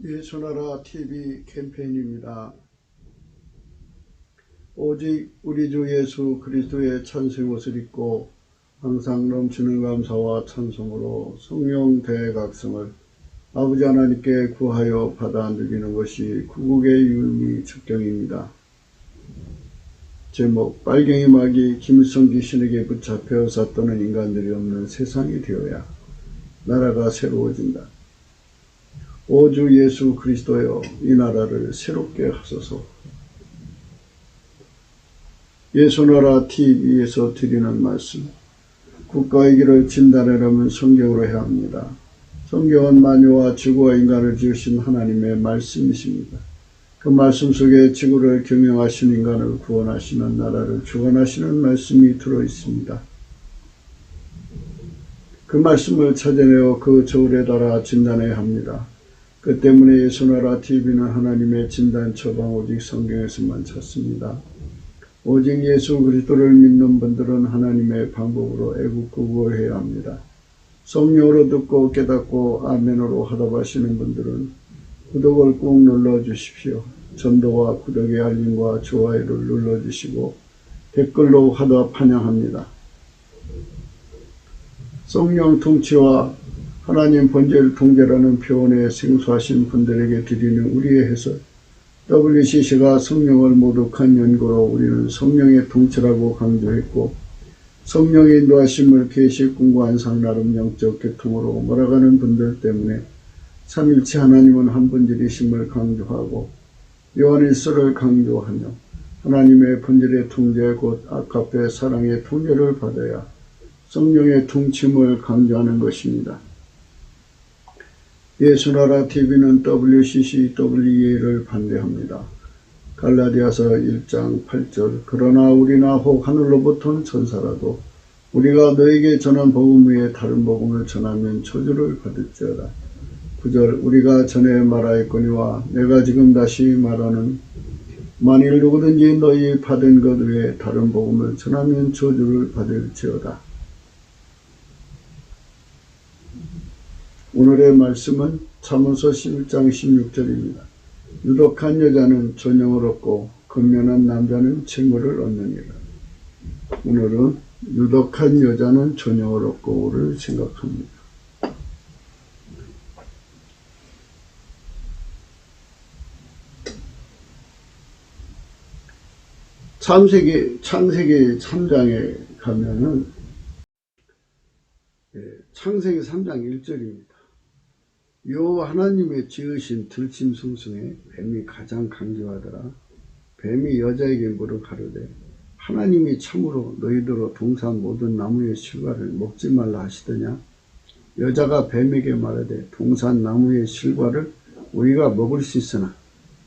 예수나라 TV 캠페인입니다. 오직 우리 주 예수 그리스도의 천생 옷을 입고 항상 넘치는 감사와 찬송으로 성령 대각성을 아버지 하나님께 구하여 받아 누리는 것이 구국의 유미 축경입니다. 제목: 빨갱이 마귀 김일성 귀신에게 붙잡혀 삿도는 인간들이 없는 세상이 되어야 나라가 새로워진다. 오주 예수 그리스도여, 이 나라를 새롭게 하소서. 예수나라 TV에서 드리는 말씀, 국가의 길을 진단하려면 성경으로 해야 합니다. 성경은 만유와 지구와 인간을 지으신 하나님의 말씀이십니다. 그 말씀 속에 지구를 경영하신 인간을 구원하시는, 나라를 주관하시는 말씀이 들어있습니다. 그 말씀을 찾아내어 그 저울에 달아 진단해야 합니다. 그 때문에 예수나라 TV는 하나님의 진단 처방 오직 성경에서만 찾습니다. 오직 예수 그리스도를 믿는 분들은 하나님의 방법으로 애국구구를 해야 합니다. 성령으로 듣고 깨닫고 아멘으로 화답하시는 분들은 구독을 꾹 눌러주십시오. 전도와 구독의 알림과 좋아요를 눌러주시고 댓글로 화답 환영합니다. 성령 통치와 하나님 본질 통제라는 표현에 생소하신 분들에게 드리는 우리의 해설, WCC가 성령을 모독한 연고로 우리는 성령의 통치라고 강조했고, 성령의 인도하심을 계시 공부한 나름 영적 계통으로 몰아가는 분들 때문에 삼일체 하나님은 한 분들이심을 강조하고 요한일서를 강조하며 하나님의 본질의 통제 곧 아카페 사랑의 통제를 받아야 성령의 통침을 강조하는 것입니다. 예수나라 TV는 WCCWE를 반대합니다. 갈라디아서 1장 8절 그러나 우리나 혹 하늘로부터 온 천사라도 우리가 너에게 전한 복음 외에 다른 복음을 전하면 저주를 받을지어다. 9절 우리가 전에 말하였거니와 내가 지금 다시 말하는 만일 누구든지 너희 받은 것 외에 다른 복음을 전하면 저주를 받을지어다. 오늘의 말씀은 잠언서 11장 16절입니다. 유독한 여자는 존영을 얻고 근면한 남자는 칭호를 얻느니라. 오늘은 유독한 여자는 존영을 얻고를 생각합니다. 창세기 3장에 가면은 창세기 3장 1절입니다. 여호와 하나님의 지으신 들짐승중에 뱀이 가장 강교하더라. 뱀이 여자에게 물어 가로되 하나님이 참으로 너희더러 동산 모든 나무의 실과를 먹지 말라 하시더냐. 여자가 뱀에게 말하되 동산 나무의 실과를 우리가 먹을 수 있으나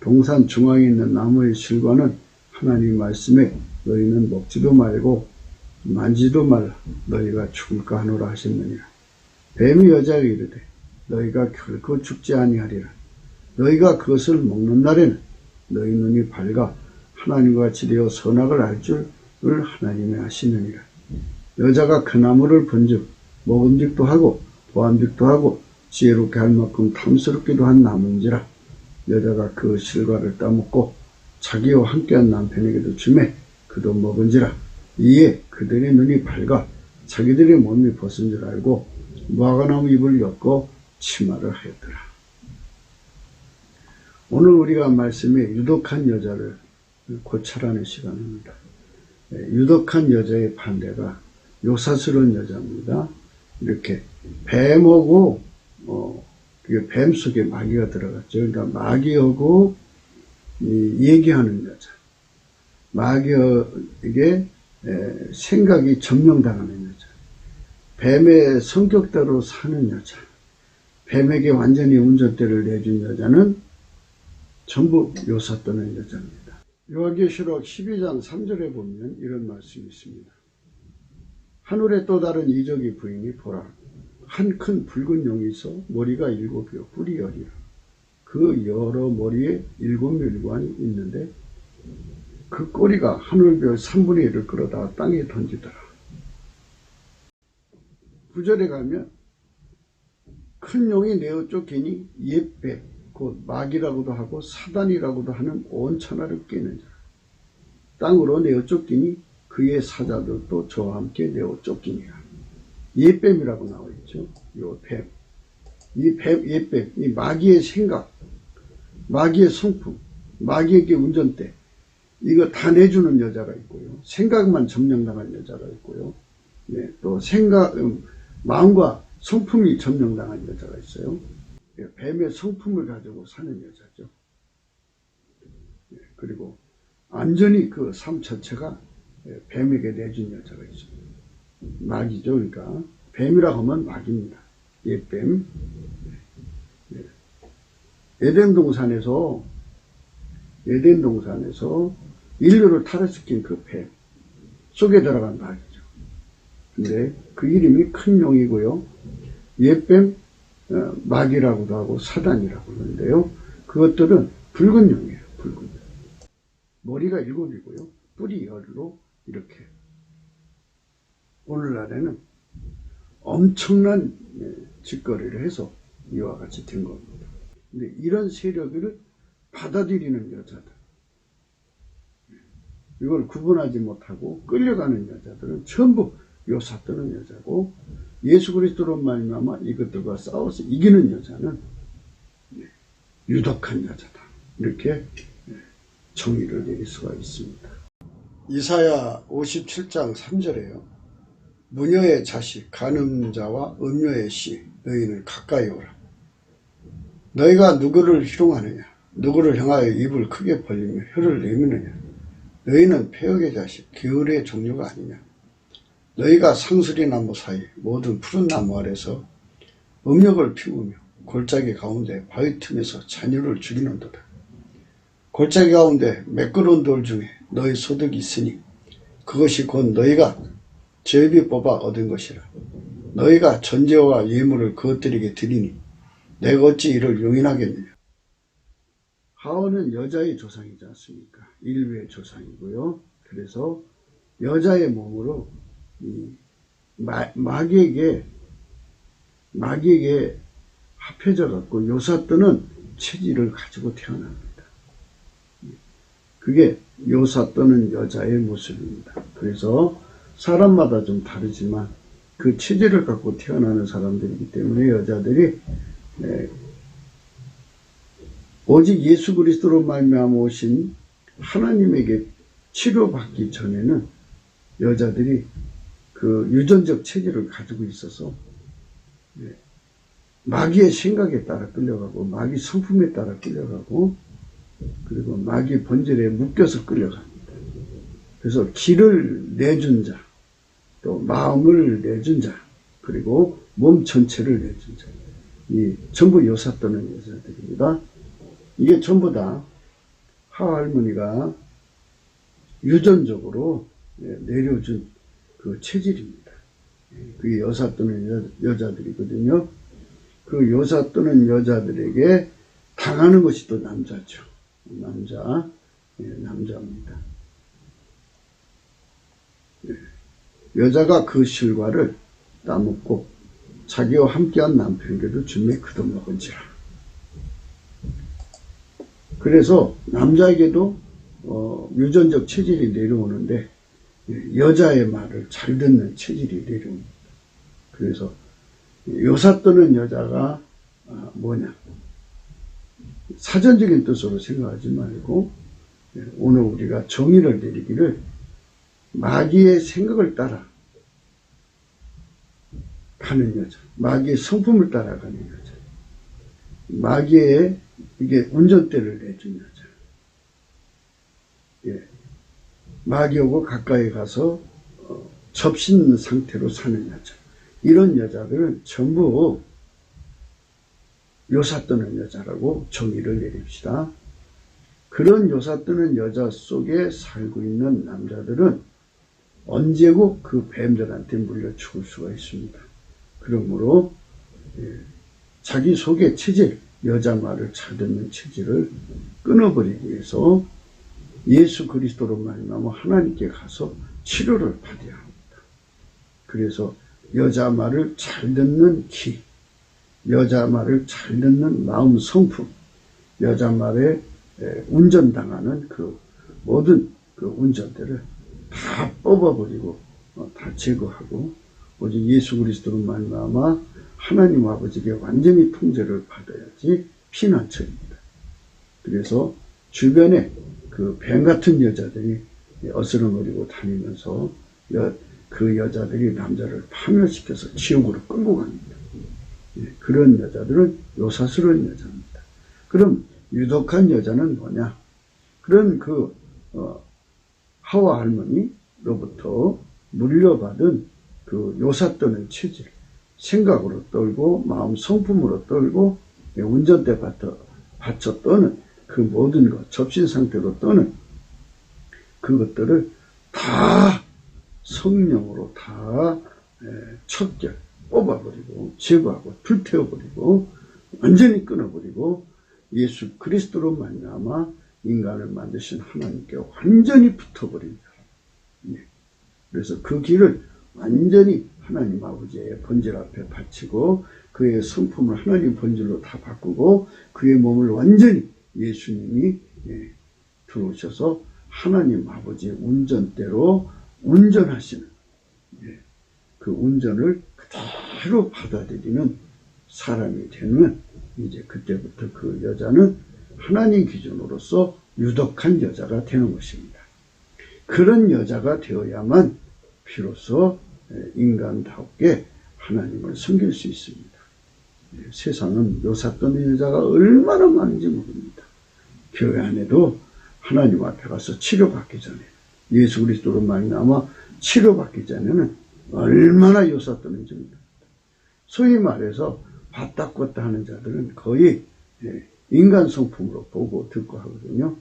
동산 중앙에 있는 나무의 실과는 하나님 말씀에 너희는 먹지도 말고 만지도 말라 너희가 죽을까 하노라 하셨느니라. 뱀이 여자에게 이르되 너희가 결코 죽지 아니하리라. 너희가 그것을 먹는 날에는 너희 눈이 밝아 하나님과 같이 되어 선악을 알 줄을 하나님이 아시느니라. 여자가 그 나무를 본즉 먹음직도 하고 보암직도 하고 지혜롭게 할 만큼 탐스럽기도 한 나무인지라. 여자가 그 실과를 따먹고 자기와 함께한 남편에게도 주매 그도 먹은지라. 이에 그들의 눈이 밝아 자기들의 몸이 벗은 줄 알고 무화과나무 잎을 엮고 치마를 하였더라. 오늘 우리가 말씀에 유독한 여자를 고찰하는 시간입니다. 유독한 여자의 반대가 요사스러운 여자입니다. 이렇게 뱀하고 뱀 속에 마귀가 들어갔죠. 그러니까 마귀하고 얘기하는 여자, 마귀에게 생각이 점령당하는 여자, 뱀의 성격대로 사는 여자, 뱀에게 완전히 운전대를 내준 여자는 전부 요사 떠는 여자입니다. 요한계시록 12장 3절에 보면 이런 말씀이 있습니다. 하늘에 또 다른 이적의 부인이 보라. 한 큰 붉은 용이 있어 머리가 7이요 뿔이 10이라. 그 여러 머리에 7멸관이 있는데 그 꼬리가 하늘별 3분의 1을 끌어다 땅에 던지더라. 9절에 가면 큰 용이 내어 쫓기니 옛 뱀, 곧 마귀라고도 하고 사단이라고도 하는 온 천하를 꿰는 자라. 땅으로 내어 쫓기니 그의 사자들도 저와 함께 내어 쫓기니라. 옛뱀이라고 나와 있죠. 요 뱀. 이 뱀, 옛뱀, 이 마귀의 생각, 마귀의 성품, 마귀에게 운전대, 이거 다 내주는 여자가 있고요. 생각만 점령당한 여자가 있고요. 네, 또 마음과 성품이 점령당한 여자가 있어요. 뱀의 성품을 가지고 사는 여자죠. 네, 그리고 완전히 그 삶 자체가 뱀에게 내준 여자가 있습니다. 마귀죠. 그러니까 뱀이라고 하면 마귀입니다. 옛뱀. 네. 에덴 동산에서 인류를 타락시킨 그 뱀 속에 들어간 마귀죠. 근데 그 이름이 큰 용이고요. 옛뱀, 마귀라고도 하고 사단이라고 하는데요. 그것들은 붉은 용이에요. 붉은 용. 머리가 7이고요. 뿔이 10로 이렇게. 오늘날에는 엄청난 짓거리를 해서 이와 같이 된 겁니다. 근데 이런 세력을 받아들이는 여자들, 이걸 구분하지 못하고 끌려가는 여자들은 전부 요사뜨는 여자고, 예수 그리스도로 말미암아 이것들과 싸워서 이기는 여자는 유독한 여자다. 이렇게 정의를 내릴 수가 있습니다. 이사야 57장 3절에요. 무녀의 자식 간음자와 음녀의 씨 너희는 가까이 오라. 너희가 누구를 희롱하느냐, 누구를 향하여 입을 크게 벌리며 혀를 내미느냐. 너희는 폐역의 자식 게으르의 종류가 아니냐. 너희가 상수리 나무 사이 모든 푸른 나무 아래서 음욕을 피우며 골짜기 가운데 바위 틈에서 자녀를 죽이는도다. 골짜기 가운데 매끄러운 돌 중에 너희 소득이 있으니 그것이 곧 너희가 제비 뽑아 얻은 것이라. 너희가 전제와 예물을 그것들에게 드리니 내가 어찌 이를 용인하겠느냐. 하원은 여자의 조상이지 않습니까? 인류의 조상이고요. 그래서 여자의 몸으로 이 마귀에게 합해져 갖고 요사뜨는 체질을 가지고 태어납니다. 그게 요사뜨는 여자의 모습입니다. 그래서 사람마다 좀 다르지만 그 체질을 갖고 태어나는 사람들이기 때문에 여자들이 오직 예수 그리스도로 말미암아 오신 하나님에게 치료받기 전에는 여자들이 그 유전적 체질을 가지고 있어서 마귀의 생각에 따라 끌려가고 마귀 성품에 따라 끌려가고 그리고 마귀 본질에 묶여서 끌려갑니다. 그래서 기를 내준 자, 또 마음을 내준 자, 그리고 몸 전체를 내준 자, 이 전부 요사뜨는 여자들입니다. 이게 전부 다 하와 할머니가 유전적으로 내려준 그 체질입니다. 그게 요사뜨는 여자들이거든요. 그 요사뜨는 여자들에게 당하는 것이 또 남자죠. 남자입니다. 여자가 그 실과를 따먹고 자기와 함께한 남편에게도 주매 그도먹은지라. 그래서 남자에게도 유전적 체질이 내려오는데 여자의 말을 잘 듣는 체질이 내려옵니다. 그래서 요사뜨는 여자가 뭐냐, 사전적인 뜻으로 생각하지 말고 오늘 우리가 정의를 내리기를 마귀의 생각을 따라 가는 여자, 마귀의 성품을 따라가는 여자, 마귀의 이게 운전대를 내준 여자, 마귀하고 가까이 가서 접신 상태로 사는 여자, 이런 여자들은 전부 요사뜨는 여자라고 정의를 내립시다. 그런 요사뜨는 여자 속에 살고 있는 남자들은 언제고 그 뱀들한테 물려 죽을 수가 있습니다. 그러므로 자기 속의 체질, 여자 말을 잘 듣는 체질을 끊어버리기 위해서 예수 그리스도로 말미암아 하나님께 가서 치료를 받아야 합니다. 그래서 여자 말을 잘 듣는 기, 여자 말을 잘 듣는 마음 성품, 여자 말에 운전당하는 그 모든 그 운전대를 다 뽑아버리고 다 제거하고 오직 예수 그리스도로 말미암아 하나님 아버지께 완전히 통제를 받아야지 피난처입니다. 그래서 주변에 그 뱀 같은 여자들이 어스렁거리고 다니면서 그 여자들이 남자를 파멸시켜서 지옥으로 끌고 갑니다. 그런 여자들은 요사스러운 여자입니다. 그럼 유독한 여자는 뭐냐? 그런 그 하와 할머니로부터 물려받은 그 요사떠는 체질, 생각으로 떨고 마음 성품으로 떨고 운전대 받쳐 떠는 그 모든 것, 접신 상태로 떠는 그것들을 다 성령으로 다 척결, 뽑아버리고 제거하고 불태워버리고 완전히 끊어버리고 예수 그리스도로 말미암아 인간을 만드신 하나님께 완전히 붙어버린 사람. 그래서 그 길을 완전히 하나님 아버지의 본질 앞에 바치고 그의 성품을 하나님 본질로 다 바꾸고 그의 몸을 완전히 예수님이 들어오셔서 하나님 아버지의 운전대로 운전하시는 그 운전을 그대로 받아들이는 사람이 되면 이제 그때부터 그 여자는 하나님 기준으로서 유독한 여자가 되는 것입니다. 그런 여자가 되어야만 비로소 인간답게 하나님을 섬길 수 있습니다. 세상은 요사떠는 여자가 얼마나 많은지 모릅니다. 교회 안에도 하나님 앞에 가서 치료받기 전에 예수 그리스도로 말미암아 치료받기 전에는 얼마나 요사떠는지 모릅니다. 소위 말해서 봤다꿨다 하는 자들은 거의 인간 성품으로 보고 듣고 하거든요.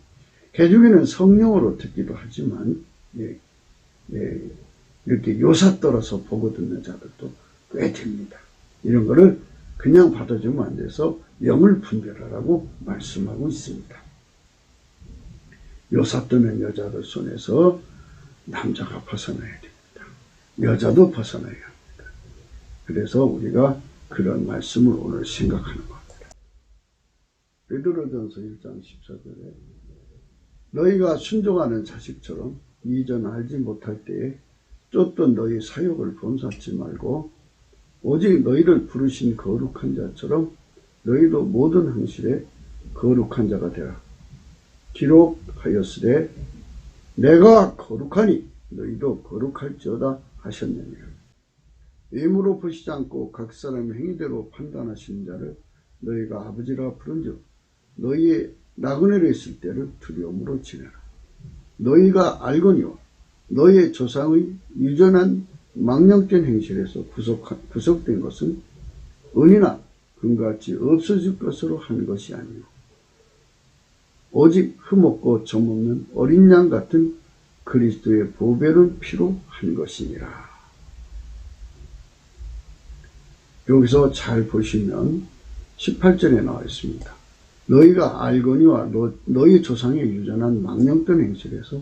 개중에는 성령으로 듣기도 하지만 이렇게 요사떨어서 보고 듣는 자들도 꽤 됩니다. 이런 거를 그냥 받아주면 안 돼서 영을 분별하라고 말씀하고 있습니다. 요사떠는 여자들 손에서 남자가 벗어나야 됩니다. 여자도 벗어나야 합니다. 그래서 우리가 그런 말씀을 오늘 생각하는 겁니다. 베드로전서 1장 14절에 너희가 순종하는 자식처럼 이전 알지 못할 때에 쫓던 너희 사욕을 범사치 말고 오직 너희를 부르신 거룩한 자처럼 너희도 모든 행실에 거룩한 자가 되라. 기록하였으되 내가 거룩하니 너희도 거룩할지어다 하셨느니라. 외모로 보시지 않고 각 사람의 행위대로 판단하시는 자를 너희가 아버지라 부른즉 너희의 나그네로 있을 때를 두려움으로 지내라. 너희가 알거니와 너희의 조상의 유전한 망령된 행실에서 구속된 것은 은이나 금같이 없어질 것으로 한 것이 아니오 오직 흠없고 점없는 어린 양 같은 그리스도의 보배로운 피로 한 것이니라. 여기서 잘 보시면 18절에 나와 있습니다. 너희가 알거니와 너희 조상의 유전한 망령된 행실에서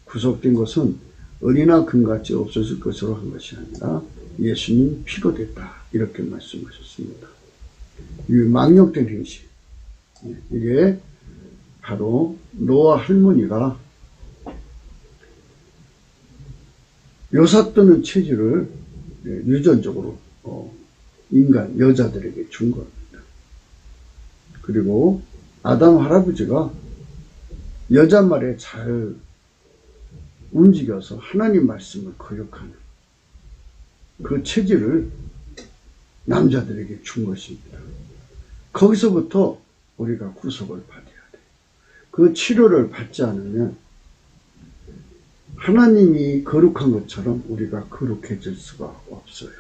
구속된 것은 은이나 금같이 없어질 것으로 한 것이 아니라 예수님 피로 됐다. 이렇게 말씀하셨습니다. 이 망령된 행실, 이게 바로 노아 할머니가 요사떠는 체질을 유전적으로 인간 여자들에게 준 겁니다. 그리고 아담 할아버지가 여자 말에 잘 움직여서 하나님 말씀을 거역하는 그 체질을 남자들에게 준 것입니다. 거기서부터 우리가 구속을 받아야 돼요. 그 치료를 받지 않으면 하나님이 거룩한 것처럼 우리가 거룩해질 수가 없어요.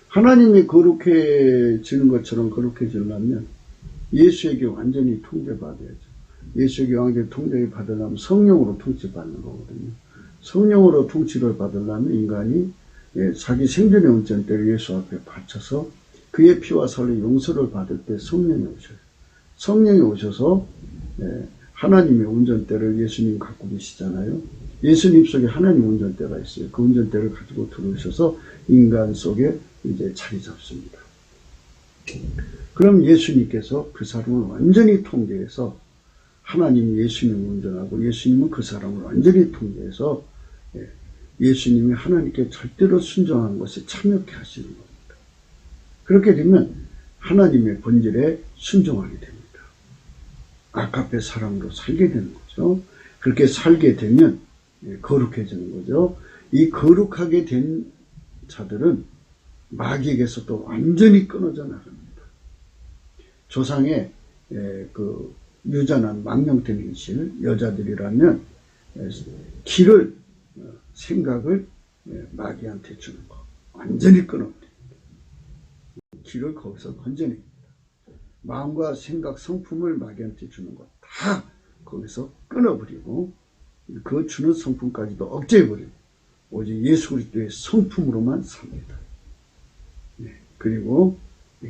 하나님이 거룩해지는 것처럼 거룩해지려면 예수에게 완전히 통제받아야죠. 예수에게 완전히 통제받으려면 성령으로 통치받는 거거든요. 성령으로 통치를 받으려면 인간이 자기 생존의 운전대를 예수 앞에 바쳐서 그의 피와 살의 용서를 받을 때 성령이 오셔요. 성령이 오셔서 하나님의 운전대를 예수님 갖고 계시잖아요. 예수님 속에 하나님 운전대가 있어요. 그 운전대를 가지고 들어오셔서 인간 속에 이제 자리 잡습니다. 그럼 예수님께서 그 사람을 완전히 통제해서 하나님이 예수님을 운전하고 예수님은 그 사람을 완전히 통제해서 예수님이 하나님께 절대로 순종하는 것에 참여케 하시는 겁니다. 그렇게 되면 하나님의 본질에 순종하게 됩니다. 아카페 사람으로 살게 되는 거죠. 그렇게 살게 되면 거룩해지는 거죠. 이 거룩하게 된 자들은 마귀에게서 또 완전히 끊어져 나갑니다. 조상의 그 유전한 망령된 행실, 여자들이라면 길을, 생각을 마귀한테 주는 거 완전히 끊어버립니다. 길을 거기서 건져냅니다. 마음과 생각, 성품을 마귀한테 주는 것 다 거기서 끊어버리고 그 주는 성품까지도 억제해버리고 오직 예수 그리스도의 성품으로만 삽니다. 그리고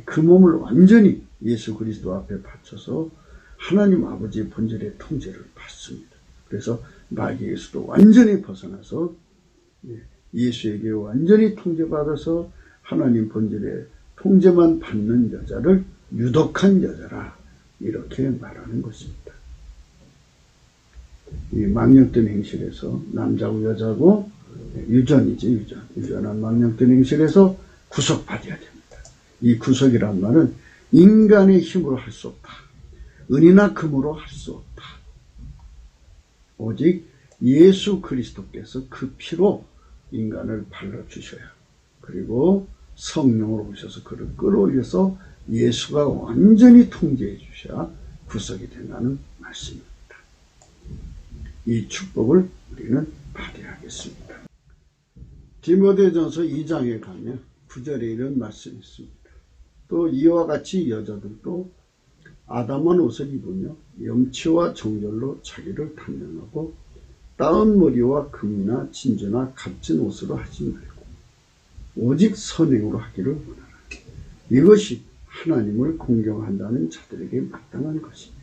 그 몸을 완전히 예수 그리스도 앞에 바쳐서 하나님 아버지의 본질의 통제를 받습니다. 그래서 마귀에서도 완전히 벗어나서 예수에게 완전히 통제받아서 하나님 본질의 통제만 받는 여자를 유독한 여자라 이렇게 말하는 것입니다. 이 망령된 행실에서 남자고 여자고 유전이지 유전한 망령된 행실에서 구속받아야 됩니다. 이 구속이란 말은 인간의 힘으로 할 수 없다. 은이나 금으로 할 수 없다. 오직 예수 그리스도께서 그 피로 인간을 발라주셔야 그리고 성령으로 오셔서 그를 끌어올려서 예수가 완전히 통제해 주셔야 구속이 된다는 말씀입니다. 이 축복을 우리는 받아야 하겠습니다. 디모데전서 2장에 가면 9절에 이런 말씀이 있습니다. 또 이와 같이 여자들도 아담한 옷을 입으며 염치와 정결로 자기를 단련하고 따은 머리와 금이나 진주나 값진 옷으로 하지 말고 오직 선행으로 하기를 원하라. 이것이 하나님을 공경한다는 자들에게 마땅한 것입니다.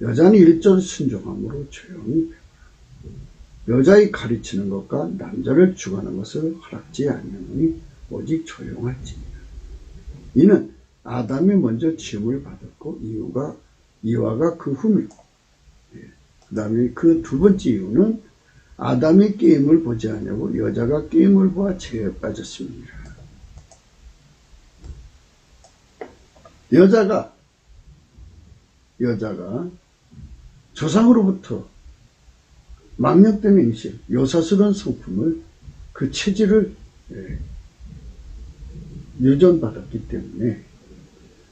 여자는 일절 순종함으로 조용히 배우라. 여자의 가르치는 것과 남자를 주관하는 것을 허락지 아니하노니 오직 조용할지니라. 이는 아담이 먼저 지음을 받았고 이와가 그 후이고 그 다음에 그 두 번째 이유는 아담이 게임을 보지 않냐고 여자가 게임을 보아 죄에 빠졌습니다. 여자가 조상으로부터 망령된 행실, 요사스러운 성품을 그 체질을 유전받았기 때문에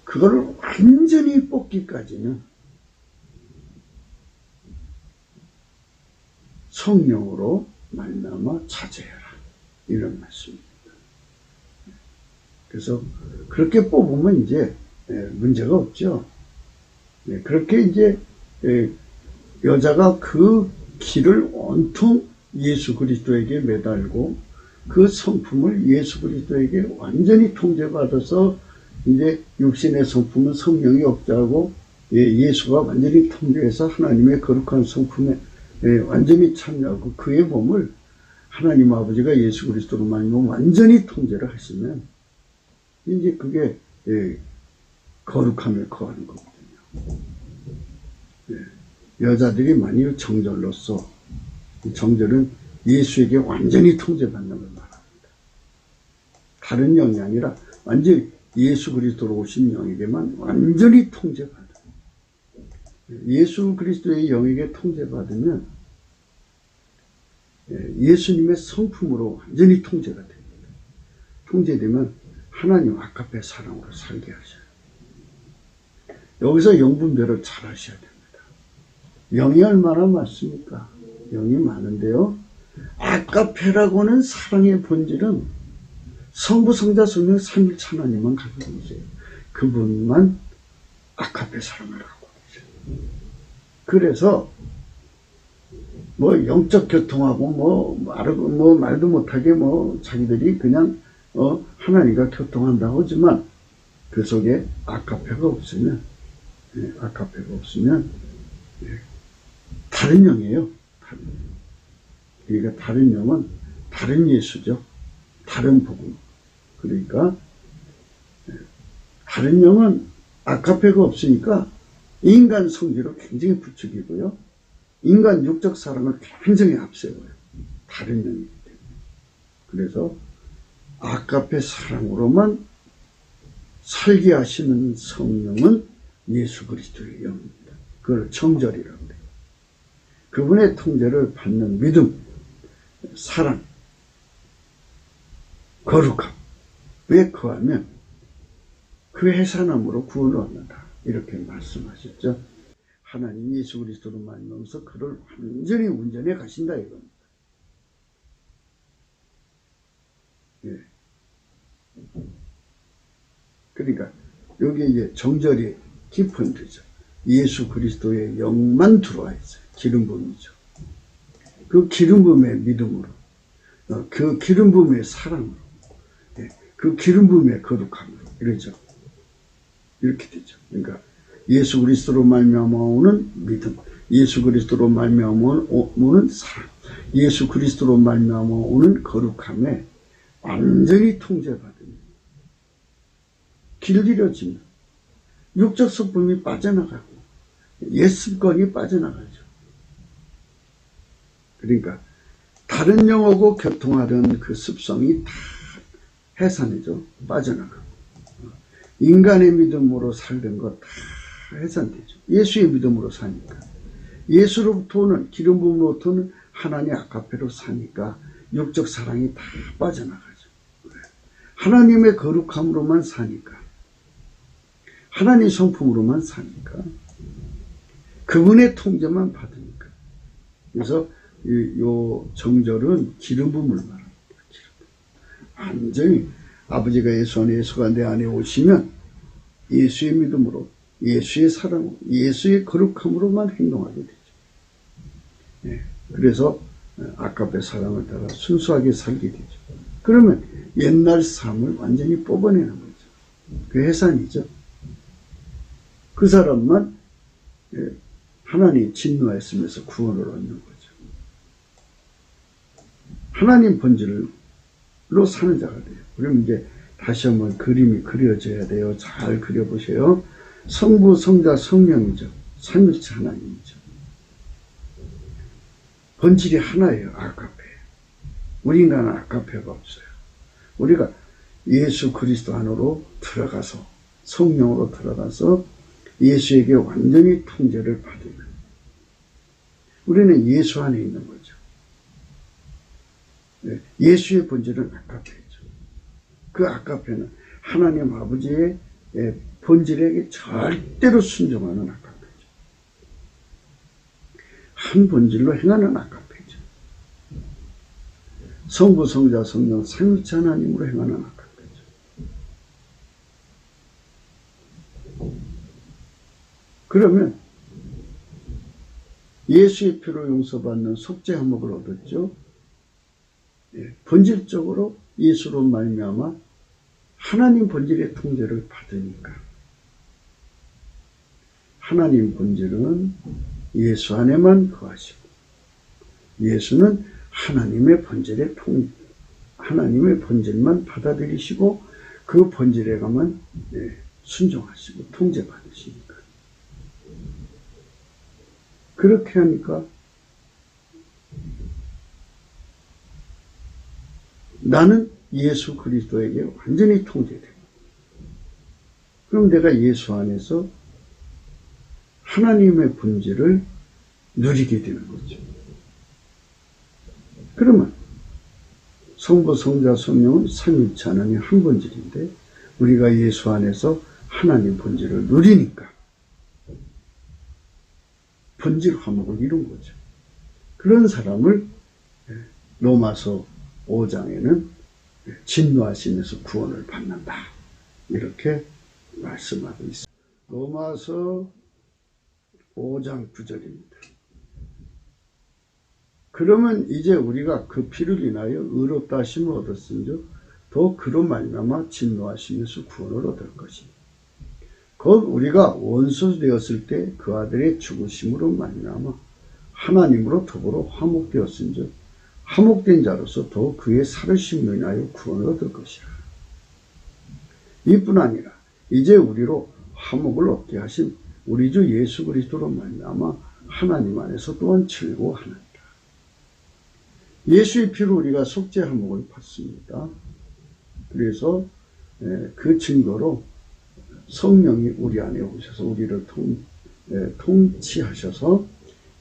그거를 완전히 뽑기까지는 성령으로 말미암아 자제해라 이런 말씀입니다. 그래서 그렇게 뽑으면 이제 문제가 없죠. 그렇게 이제 여자가 그 길을 온통 예수 그리스도에게 매달고 그 성품을 예수 그리스도에게 완전히 통제받아서 이제 육신의 성품은 성령이 억제하고 예수가 완전히 통제해서 하나님의 거룩한 성품에 완전히 참여하고 그의 몸을 하나님 아버지가 예수 그리스도로 말미암아 완전히 통제를 하시면 이제 그게 거룩함에 거하는 거거든요. 여자들이 만일 정절로서 정절은 예수에게 완전히 통제받는 걸 말합니다. 다른 영이 아니라 완전히 예수 그리스도로 오신 영에게만 완전히 통제받아요. 예수 그리스도의 영에게 통제받으면 예수님의 성품으로 완전히 통제가 됩니다. 통제되면 하나님 아카페 사랑으로 살게 하셔요. 여기서 영분별을 잘 하셔야 됩니다. 영이 얼마나 많습니까? 영이 많은데요. 아카페라고는 사랑의 본질은 성부, 성자, 성령, 삼위일체 하나님만 가지고 계세요. 그분만 아카페 사랑을 갖고 계세요. 그래서 뭐 영적 교통하고 말도 못하게 자기들이 그냥 하나님과 교통한다고 하지만 그 속에 아카페가 없으면 다른 영이에요. 그러니까 다른 영은 다른 예수죠. 다른 복음. 그러니까 다른 영은 아카페가 없으니까 인간 성질로 굉장히 부추기고요. 인간 육적 사랑을 굉장히 앞세워요. 다른 영이기 때문에. 그래서 아카페 사랑으로만 살게 하시는 성령은 예수 그리스도의 영입니다. 그걸 정절이라고 해요. 그분의 통제를 받는 믿음, 사랑, 거룩함에 거하면 그 해산함으로 구원을 얻는다. 이렇게 말씀하셨죠. 하나님 예수 그리스도로 말미암아서 그를 완전히 운전해 가신다 이겁니다. 예. 그러니까 여기 이제 정절이 키포인트죠. 예수 그리스도의 영만 들어와 있어요. 기름 부음이죠. 그 기름 부음의 믿음으로, 그 기름 부음의 사랑으로, 예. 그 기름 부음의 거룩함으로 이러죠. 이렇게 되죠. 그러니까 예수 그리스도로 말미암아 오는 믿음, 예수 그리스도로 말미암아 오는 사랑, 예수 그리스도로 말미암아 오는 거룩함에 완전히 통제받으면 길들여지면 육적 성품이 빠져나가고 옛 습관이 빠져나가죠. 그러니까 다른 영하고 교통하던 그 습성이 다 해산이죠. 빠져나가고 인간의 믿음으로 살던 거 다 해산되죠. 예수의 믿음으로 사니까. 예수로부터는 기름 부음으로부터는 하나님 아카페로 사니까 육적 사랑이 다 빠져나가죠. 하나님의 거룩함으로만 사니까. 하나님 성품으로만 사니까. 그분의 통제만 받으니까. 그래서 요 정절은 기름 부음을 말합니다. 완전히 아버지가 예수 안에 예수가 내 안에 오시면 예수의 믿음으로 예수의 사랑으로 예수의 거룩함으로만 행동하게 되죠. 네. 그래서 아카페 사랑을 따라 순수하게 살게 되죠. 그러면 옛날 삶을 완전히 뽑아내는 거죠. 그 해산이죠. 그 사람만 하나님 진노했으면서 구원을 얻는 거죠. 하나님 본질로 사는 자가 돼요. 그럼 이제 다시 한번 그림이 그려져야 돼요. 잘 그려보세요. 성부, 성자, 성령이죠. 삼위일체 하나님이죠. 본질이 하나예요. 아카페. 우리 인간은 아카페가 없어요. 우리가 예수 그리스도 안으로 들어가서 성령으로 들어가서 예수에게 완전히 통제를 받으면 우리는 예수 안에 있는 거죠. 예수의 본질은 아카페죠. 그 아카페는 하나님 아버지의 본질에게 절대로 순종하는 아카페죠. 한 본질로 행하는 아카페죠. 성부, 성자, 성령, 삼위일체 하나님으로 행하는 아카페죠. 그러면 예수의 피로 용서받는 속죄 화목을 얻었죠. 본질적으로 예수로 말미암아 하나님 본질의 통제를 받으니까 하나님 본질은 예수 안에만 거하시고 예수는 하나님의 본질만 받아들이시고 그 본질에가만 순종하시고 통제받으시니까 그렇게 하니까 나는 예수 그리스도에게 완전히 통제되고 그럼 내가 예수 안에서 하나님의 본질을 누리게 되는 거죠. 그러면 성부, 성자, 성령은 삼위일체 하나님 한 본질인데 우리가 예수 안에서 하나님 본질을 누리니까 본질 화목을 이룬 거죠. 그런 사람을 로마서 5장에는 진노하시면서 구원을 받는다. 이렇게 말씀하고 있습니다. 로마서 5장 9절입니다. 그러면 이제 우리가 그 피를 인하여 의롭다 하심을 얻었은즉 더 그로 말미암아 진노하시면서 구원을 얻을 것이니 곧 우리가 원수 되었을 때 그 아들의 죽으심으로 말미암아 하나님으로 더불어 화목되었은즉 화목된 자로서 더 그의 살으심으로 인하여 구원을 얻을 것이라. 이뿐 아니라 이제 우리로 화목을 얻게 하신 우리 주 예수 그리스도로 말미암아 하나님 안에서 또한 즐거워하나이다. 예수의 피로 우리가 속죄 화목을 받습니다. 그래서 그 증거로 성령이 우리 안에 오셔서 우리를 통치하셔서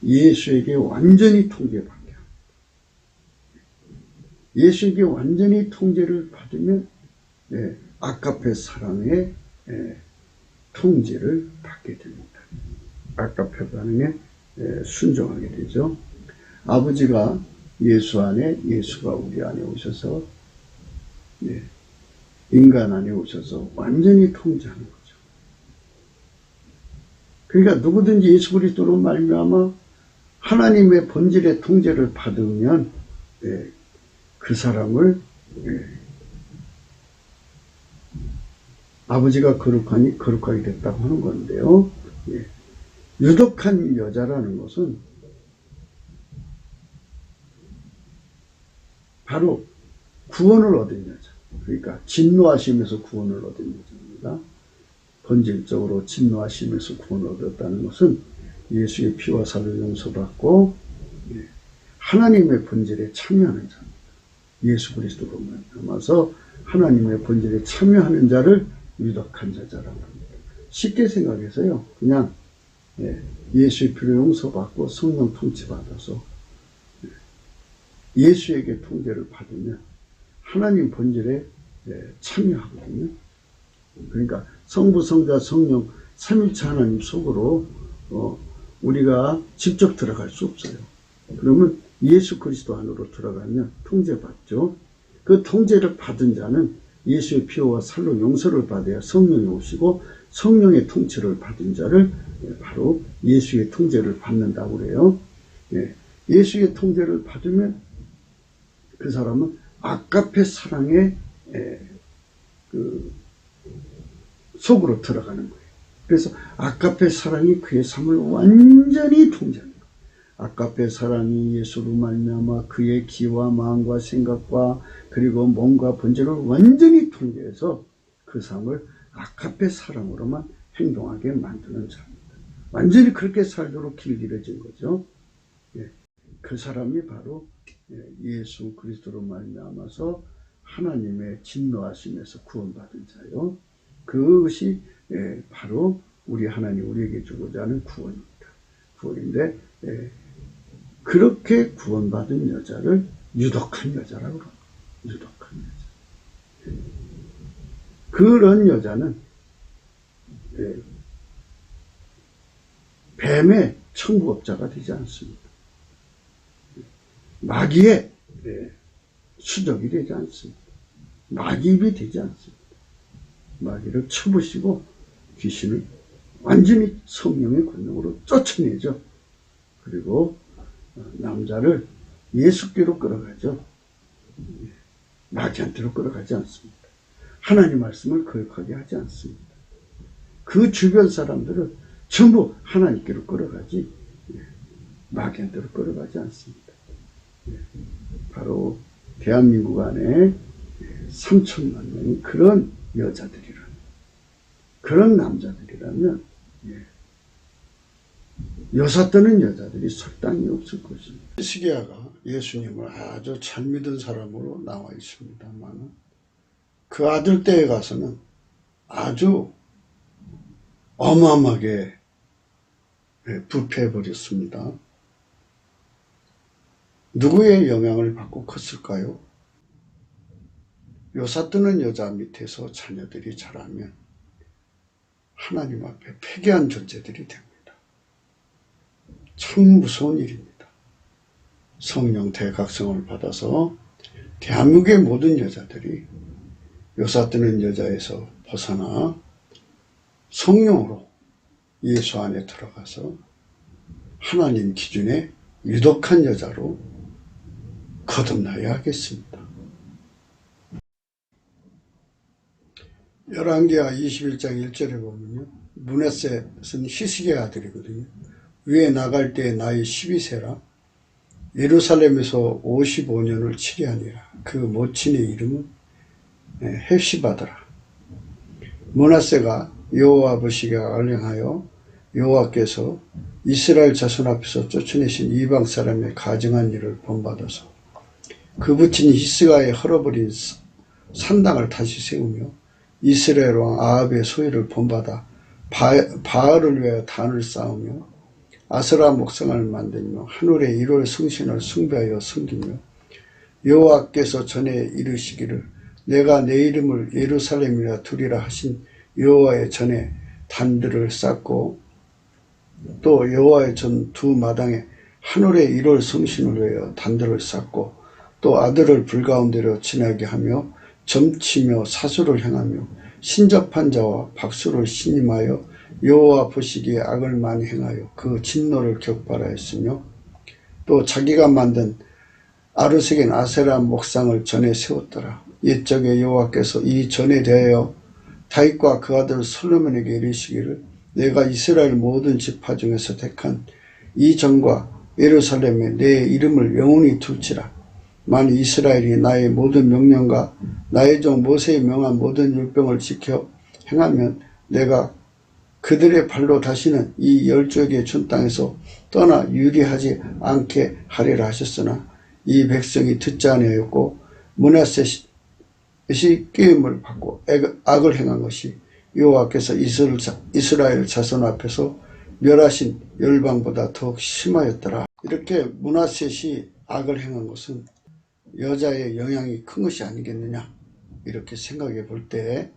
예수에게 완전히 통제받게 합니다. 예수에게 완전히 통제를 받으면 아가페 사랑의 통제를 받게 됩니다. 아가페 반응에 순종하게 되죠. 아버지가 예수 안에, 예수가 우리 안에 오셔서 인간 안에 오셔서 완전히 통제하는 거죠. 그러니까 누구든지 예수 그리스도로 말미암아 하나님의 본질의 통제를 받으면 그 사람을 아버지가 거룩하니 거룩하게 됐다고 하는 건데요. 유독한 여자라는 것은 바로 구원을 얻은 여자. 그러니까 진노하심에서 구원을 얻은 여자입니다. 본질적으로 진노하심에서 구원을 얻었다는 것은 예수의 피와 살로 용서받고 하나님의 본질에 참여하는 자입니다. 예수 그리스도로 말미암아서 하나님의 본질에 참여하는 자를 유독한 자라고 합니다. 쉽게 생각해서요. 그냥 예수의 피로 용서받고 성령 통치받아서 예수에게 통제를 받으면 하나님 본질에 참여하거든요. 그러니까 성부, 성자, 성령 삼위일체 하나님 속으로 우리가 직접 들어갈 수 없어요. 그러면 예수 그리스도 안으로 들어가면 통제받죠. 그 통제를 받은 자는 예수의 피와 살로 용서를 받아야 성령이 오시고 성령의 통치를 받은 자를 바로 예수의 통제를 받는다고 그래요. 예수의 통제를 받으면 그 사람은 아가페 사랑의 속으로 들어가는 거예요. 그래서 아가페 사랑이 그의 삶을 완전히 통제하는 거예요. 아가페 사랑이 예수로 말미암아 그의 기와 마음과 생각과 그리고 몸과 본질을 완전히 통제해서 그 삶을 아가페 사랑으로만 행동하게 만드는 자입니다. 완전히 그렇게 살도록 길들여진 거죠. 그 사람이 바로 예수 그리스도로 말미암아서 하나님의 진노하심에서 구원받은 자요. 그것이 바로 우리 하나님 우리에게 주고자 하는 구원입니다. 구원인데 그렇게 구원받은 여자를 유독한 여자라고 합니다. 유독한 여자. 그런 여자는 뱀의 청부업자가 되지 않습니다. 마귀의 수적이 되지 않습니다. 마귀입이 되지 않습니다. 마귀를 쳐부시고 귀신을 완전히 성령의 권능으로 쫓아내죠. 그리고 남자를 예수께로 끌어가죠. 마귀한테로 끌어가지 않습니다. 하나님 말씀을 거역하게 하지 않습니다. 그 주변 사람들을 전부 하나님께로 끌어가지 마귀한테로 끌어가지 않습니다. 바로 대한민국 안에 3천만 명이 그런 여자들이라면, 그런 남자들이라면 여사 떠는 여자들이 설당이 없을 것입니다. 히스기야가 예수님을 아주 잘 믿은 사람으로 나와 있습니다만 그 아들 때에 가서는 아주 어마어마하게 부패해버렸습니다. 누구의 영향을 받고 컸을까요? 요사 뜨는 여자 밑에서 자녀들이 자라면 하나님 앞에 패괴한 존재들이 됩니다. 참 무서운 일입니다. 성령 대각성을 받아서 대한민국의 모든 여자들이 요사 뜨는 여자에서 벗어나 성령으로 예수 안에 들어가서 하나님 기준의 유독한 여자로 거듭나야 하겠습니다. 열왕기하 21장 1절에 보면요. 므낫셋은 히스기야 아들이거든요. 위에 나갈 때 나이 12세라 예루살렘에서 55년을 치리하니라. 그 모친의 이름은 헵시바더라. 므낫세가 여호와 보시기에 악을 행하여 여호와께서 이스라엘 자손 앞에서 쫓아내신 이방 사람의 가증한 일을 본받아서 그 붙인 히스가의 헐어버린 산당을 다시 세우며 이스라엘 왕 아합의 소유를 본받아 바알을 위하여 단을 쌓으며 아세라 목상을 만들며 하늘의 일월 성신을 숭배하여 섬기며 여호와께서 전에 이르시기를 내가 내 이름을 예루살렘이라 두리라 하신 여호와의 전에 단들을 쌓고 또 여호와의 전 두 마당에 하늘의 일월 성신을 위하여 단들을 쌓고 또 아들을 불가운데로 지나게 하며 점치며 사수를 행하며 신접한 자와 박수를 신임하여 여호와 보시기에 악을 많이 행하여 그 진노를 격발하였으며 또 자기가 만든 아르색인 아세라 목상을 전에 세웠더라. 옛적에 여호와께서 이 전에 대하여 다윗과 그 아들 솔로몬에게 이르시기를 내가 이스라엘 모든 지파 중에서 택한 이 전과 예루살렘에 내 이름을 영원히 둘지라. 만일 이스라엘이 나의 모든 명령과 나의 종 모세의 명한 모든 율법을 지켜 행하면 내가 그들의 발로 다시는 이 열조에게 준 땅에서 떠나 유리하지 않게 하리라 하셨으나 이 백성이 듣지 아니하였고 므낫세 깨임을 받고 악을 행한 것이 여호와께서 이스라엘 자손 앞에서 멸하신 열방보다 더욱 심하였더라. 이렇게 므낫셋이 악을 행한 것은 여자의 영향이 큰 것이 아니겠느냐 이렇게 생각해 볼 때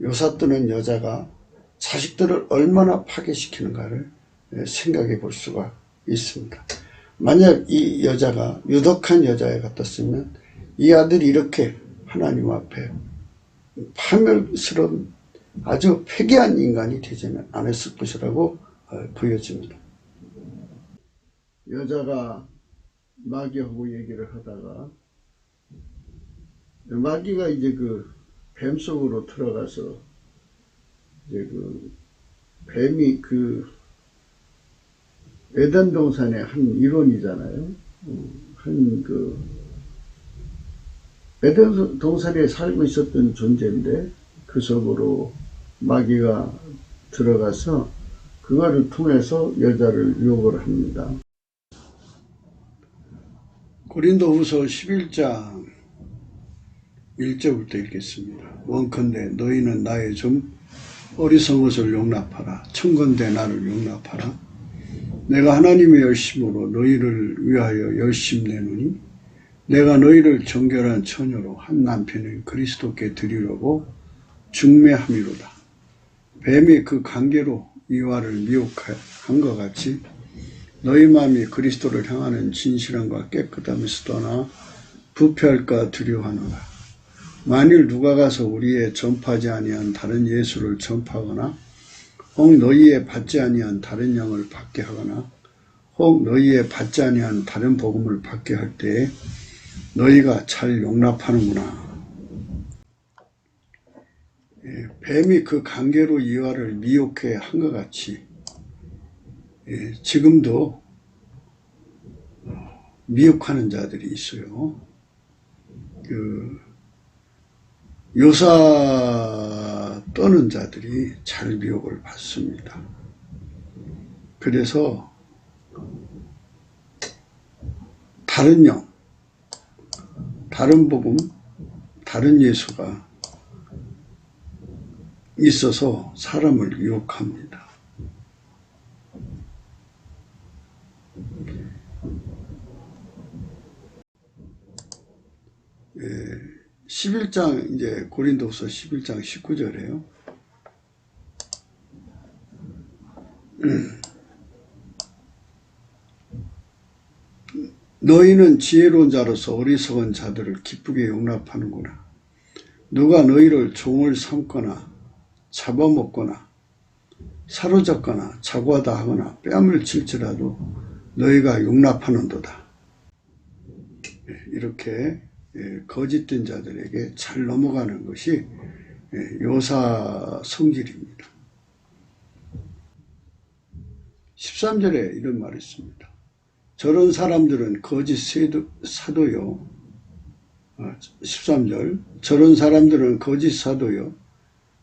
요사뜨는 여자가 자식들을 얼마나 파괴시키는가를 생각해 볼 수가 있습니다. 만약 이 여자가 유독한 여자애 같았으면 이 아들이 이렇게 하나님 앞에 파멸스러운 아주 패괴한 인간이 되지는 않았을 것이라고 보여집니다. 여자가 마귀하고 얘기를 하다가 마귀가 이제 그 뱀 속으로 들어가서 이제 그 뱀이 그 에덴 동산의 한 일원이잖아요. 한 그 에덴 동산에 살고 있었던 존재인데 그 속으로 마귀가 들어가서 그거를 통해서 여자를 유혹을 합니다. 고린도후서 11장 1절부터 읽겠습니다. 원컨대 너희는 나의 좀 어리석은 것을 용납하라. 청컨대 나를 용납하라. 내가 하나님의 열심으로 너희를 위하여 열심 내노니 내가 너희를 정결한 처녀로 한 남편을 그리스도께 드리려고 중매함이로다. 뱀이 그 관계로 이와를 미혹한 것 같이 너희 마음이 그리스도를 향하는 진실함과 깨끗함에서 떠나 부패할까 두려워하노라. 만일 누가 가서 우리의 전파하지 아니한 다른 예수를 전파하거나 혹 너희의 받지 아니한 다른 영을 받게 하거나 혹 너희의 받지 아니한 다른 복음을 받게 할 때에 너희가 잘 용납하는구나. 뱀이 그 관계로 이와를 미혹해 한 것 같이 지금도 미혹하는 자들이 있어요. 요사 떠는 자들이 잘 미혹을 받습니다. 그래서 다른 영, 다른 복음, 다른 예수가 있어서 사람을 유혹합니다. 11장 이제 고린도후서 11장 19절에요. 너희는 지혜로운 자로서 어리석은 자들을 기쁘게 용납하는구나. 누가 너희를 종을 삼거나 잡아먹거나 사로잡거나 자고하다 하거나 뺨을 칠지라도 너희가 용납하는도다. 이렇게 거짓된 자들에게 잘 넘어가는 것이 요사 성질입니다. 13절에 이런 말이 있습니다. 저런 사람들은 거짓 사도요. 13절 저런 사람들은 거짓 사도요.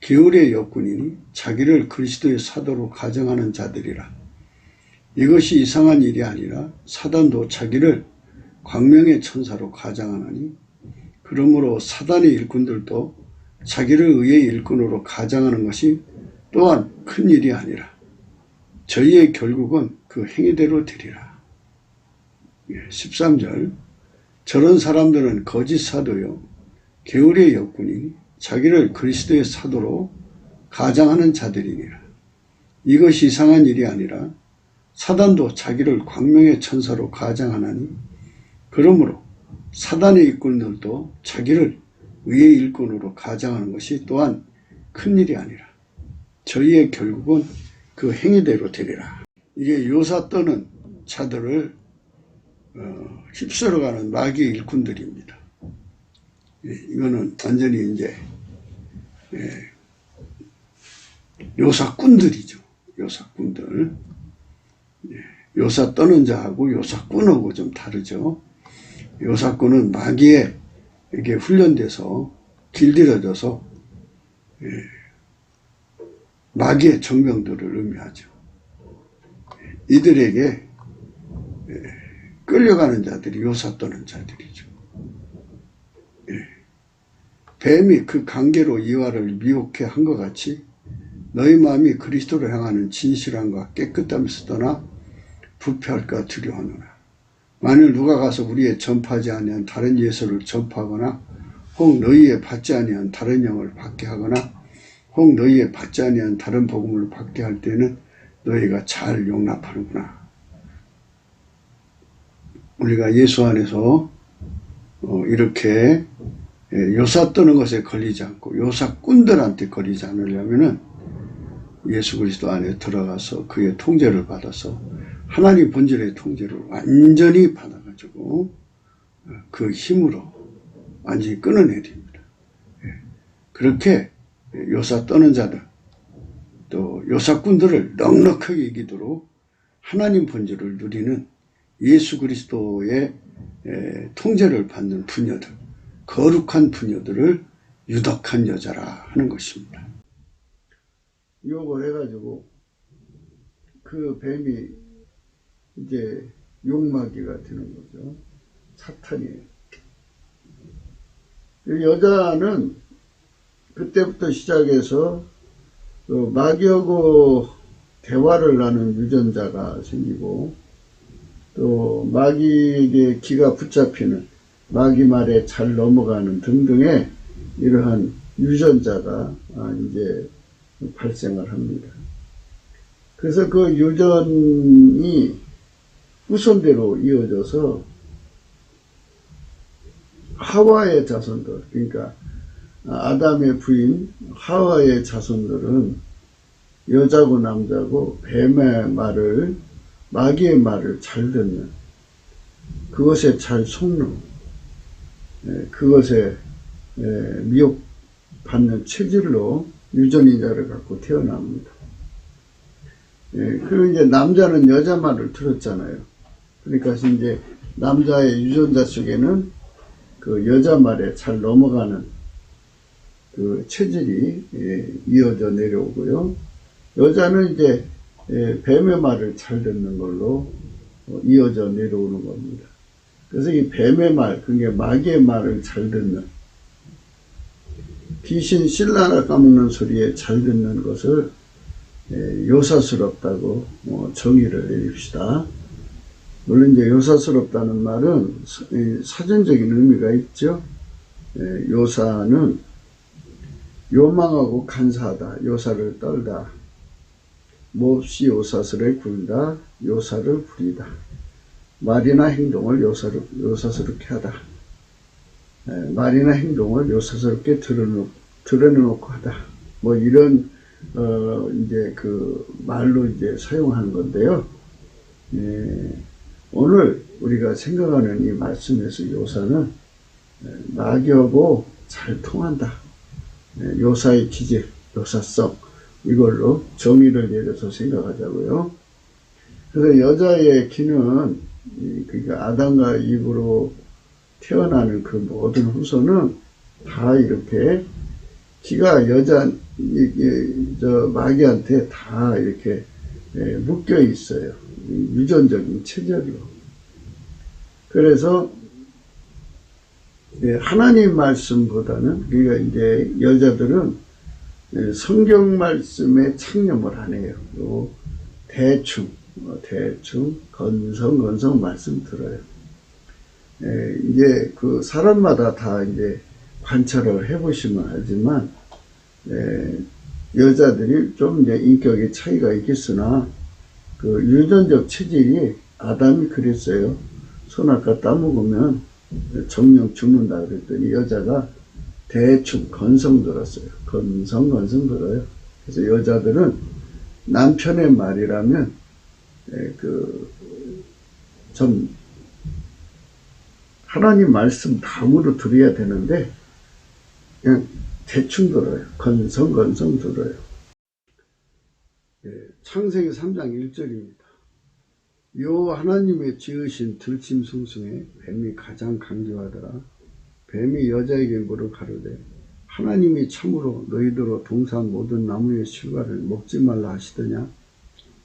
게으르의 역군이니 자기를 그리스도의 사도로 가정하는 자들이라. 이것이 이상한 일이 아니라 사단도 자기를 광명의 천사로 가장하나니 그러므로 사단의 일꾼들도 자기를 의의 일꾼으로 가장하는 것이 또한 큰 일이 아니라 저희의 결국은 그 행위대로 되리라. 13절 저런 사람들은 거짓 사도요 게으르의 역군이니 자기를 그리스도의 사도로 가장하는 자들이니라. 이것이 이상한 일이 아니라 사단도 자기를 광명의 천사로 가장하나니 그러므로 사단의 일꾼들도 자기를 의의 일꾼으로 가장하는 것이 또한 큰 일이 아니라 저희의 결국은 그 행위대로 되리라. 이게 요사 떠는 자들을 휩쓸어가는 마귀의 일꾼들입니다. 이거는 완전히 이제 요사꾼들이죠. 요사꾼들. 요사 떠는 자하고 요사꾼하고 좀 다르죠. 요사꾼은 마귀에게 훈련돼서 길들여져서 마귀의 정병들을 의미하죠. 이들에게 끌려가는 자들이 요사 떠는 자들이죠. 뱀이 그 관계로 이와를 미혹해 한 것 같이 너희 마음이 그리스도로 향하는 진실함과 깨끗함에서 떠나 부패할까 두려워하노라. 만일 누가 가서 우리의 전파하지 아니한 다른 예수를 전파하거나 혹 너희의 받지 아니한 다른 영을 받게 하거나 혹 너희의 받지 아니한 다른 복음을 받게 할 때는 너희가 잘 용납하는구나. 우리가 예수 안에서 이렇게 요사 떠는 것에 걸리지 않고 요사꾼들한테 걸리지 않으려면은 예수 그리스도 안에 들어가서 그의 통제를 받아서 하나님 본질의 통제를 완전히 받아가지고 그 힘으로 완전히 끊어내야 됩니다. 그렇게 요사 떠는 자들 또 요사꾼들을 넉넉하게 이기도록 하나님 본질을 누리는 예수 그리스도의 통제를 받는 부녀들, 거룩한 부녀들을 유덕한 여자라 하는 것입니다. 욕을 해가지고 그 뱀이 이제 욕마귀가 되는 거죠. 사탄이에요. 여자는 그때부터 시작해서 마귀하고 대화를 나눈 유전자가 생기고 또 마귀에게 기가 붙잡히는 마귀 말에 잘 넘어가는 등등의 이러한 유전자가 이제 발생을 합니다. 그래서 그 유전이 후손대로 이어져서 하와의 자손들, 그러니까 아담의 부인 하와의 자손들은 여자고 남자고 뱀의 말을 마귀의 말을 잘 듣는 그것에 잘 속는 그것에 미혹받는 체질로 유전인자를 갖고 태어납니다. 그리고 이제 남자는 여자 말을 들었잖아요. 그러니까 이제 남자의 유전자 속에는 그 여자 말에 잘 넘어가는 그 체질이 이어져 내려오고요. 여자는 이제 뱀의 말을 잘 듣는 걸로 이어져 내려오는 겁니다. 그래서 이 뱀의 말, 그게 마귀의 말을 잘 듣는, 귀신 신라 까먹는 소리에 잘 듣는 것을 요사스럽다고 정의를 내립시다. 물론 이제 요사스럽다는 말은 사전적인 의미가 있죠. 요사는 요망하고 간사하다, 요사를 떨다, 몹시 요사스레 굴다, 요사를 부리다, 말이나 행동을 요사스럽게 하다, 말이나 행동을 요사스럽게 드러내놓고 하다. 뭐 이런 이제 그 말로 이제 사용하는 건데요. 오늘 우리가 생각하는 이 말씀에서 요사는 마귀하고 잘 통한다. 요사의 기질, 요사성, 이걸로 정의를 내려서 생각하자고요. 그래서 여자의 기는, 그러니까 아담과 이브로 태어나는 그 모든 후손은 다 이렇게 기가 여자 저 마귀한테 다 이렇게 묶여 있어요. 유전적인 체질로. 그래서 하나님 말씀보다는 그러니까 이제 여자들은 성경 말씀에 창념을 안 해요. 대충 건성 말씀 들어요. 이제 그 사람마다 다 이제 관찰을 해보시면 알지만 여자들이 좀 이제 인격의 차이가 있겠으나 그 유전적 체질이 아담이 그랬어요. 선악과 따먹으면 정령 죽는다 그랬더니 여자가 대충 건성 들었어요. 건성 들어요. 그래서 여자들은 남편의 말이라면 좀 하나님 말씀 다음으로 들어야 되는데 그냥 대충 들어요. 건성 들어요. 창세기 3장 1절입니다. 여호와 하나님의 지으신 들짐승 뱀이 가장 강교하더라. 뱀이 여자에게 물어 가로되 하나님이 참으로 너희들로 동산 모든 나무의 실과를 먹지 말라 하시더냐.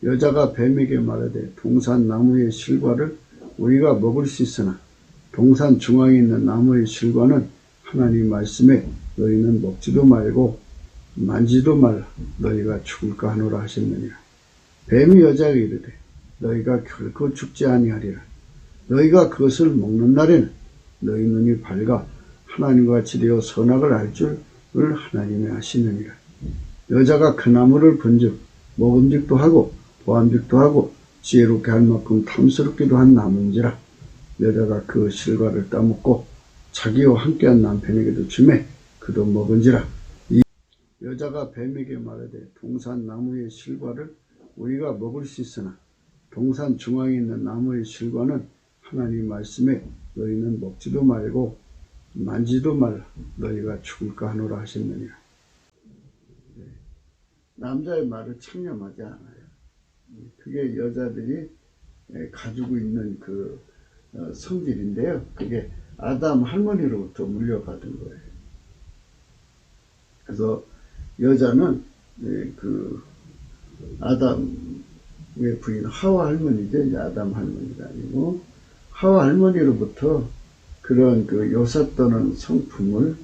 여자가 뱀에게 말하되 동산 나무의 실과를 우리가 먹을 수 있으나 동산 중앙에 있는 나무의 실과는 하나님 말씀에 너희는 먹지도 말고 만지도 말라 너희가 죽을까 하노라 하셨느니라. 뱀이 여자에게 이르되 너희가 결코 죽지 아니하리라. 너희가 그것을 먹는 날에는 너희 눈이 밝아 하나님과 같이 되어 선악을 알 줄을 하나님이 아시느니라. 여자가 그 나무를 본즉 먹음직도 하고 보암직도 하고 지혜롭게 할 만큼 탐스럽기도 한 나무인지라. 여자가 그 실과를 따먹고 자기와 함께한 남편에게도 주매 그도 먹은지라. 여자가 뱀에게 말하되 동산 나무의 실과를 우리가 먹을 수 있으나 동산 중앙에 있는 나무의 실과는 하나님 말씀에 너희는 먹지도 말고 만지도 말라 너희가 죽을까 하노라 하셨느니라. 남자의 말을 창념하지 않아요. 그게 여자들이 가지고 있는 그 성질인데요. 그게 아담 할머니로부터 물려받은 거예요. 그래서 여자는 그 아담의 부인 하와 할머니죠. 이제 아담 할머니가 아니고 하와 할머니로부터 그런 그 요사 떠는 성품을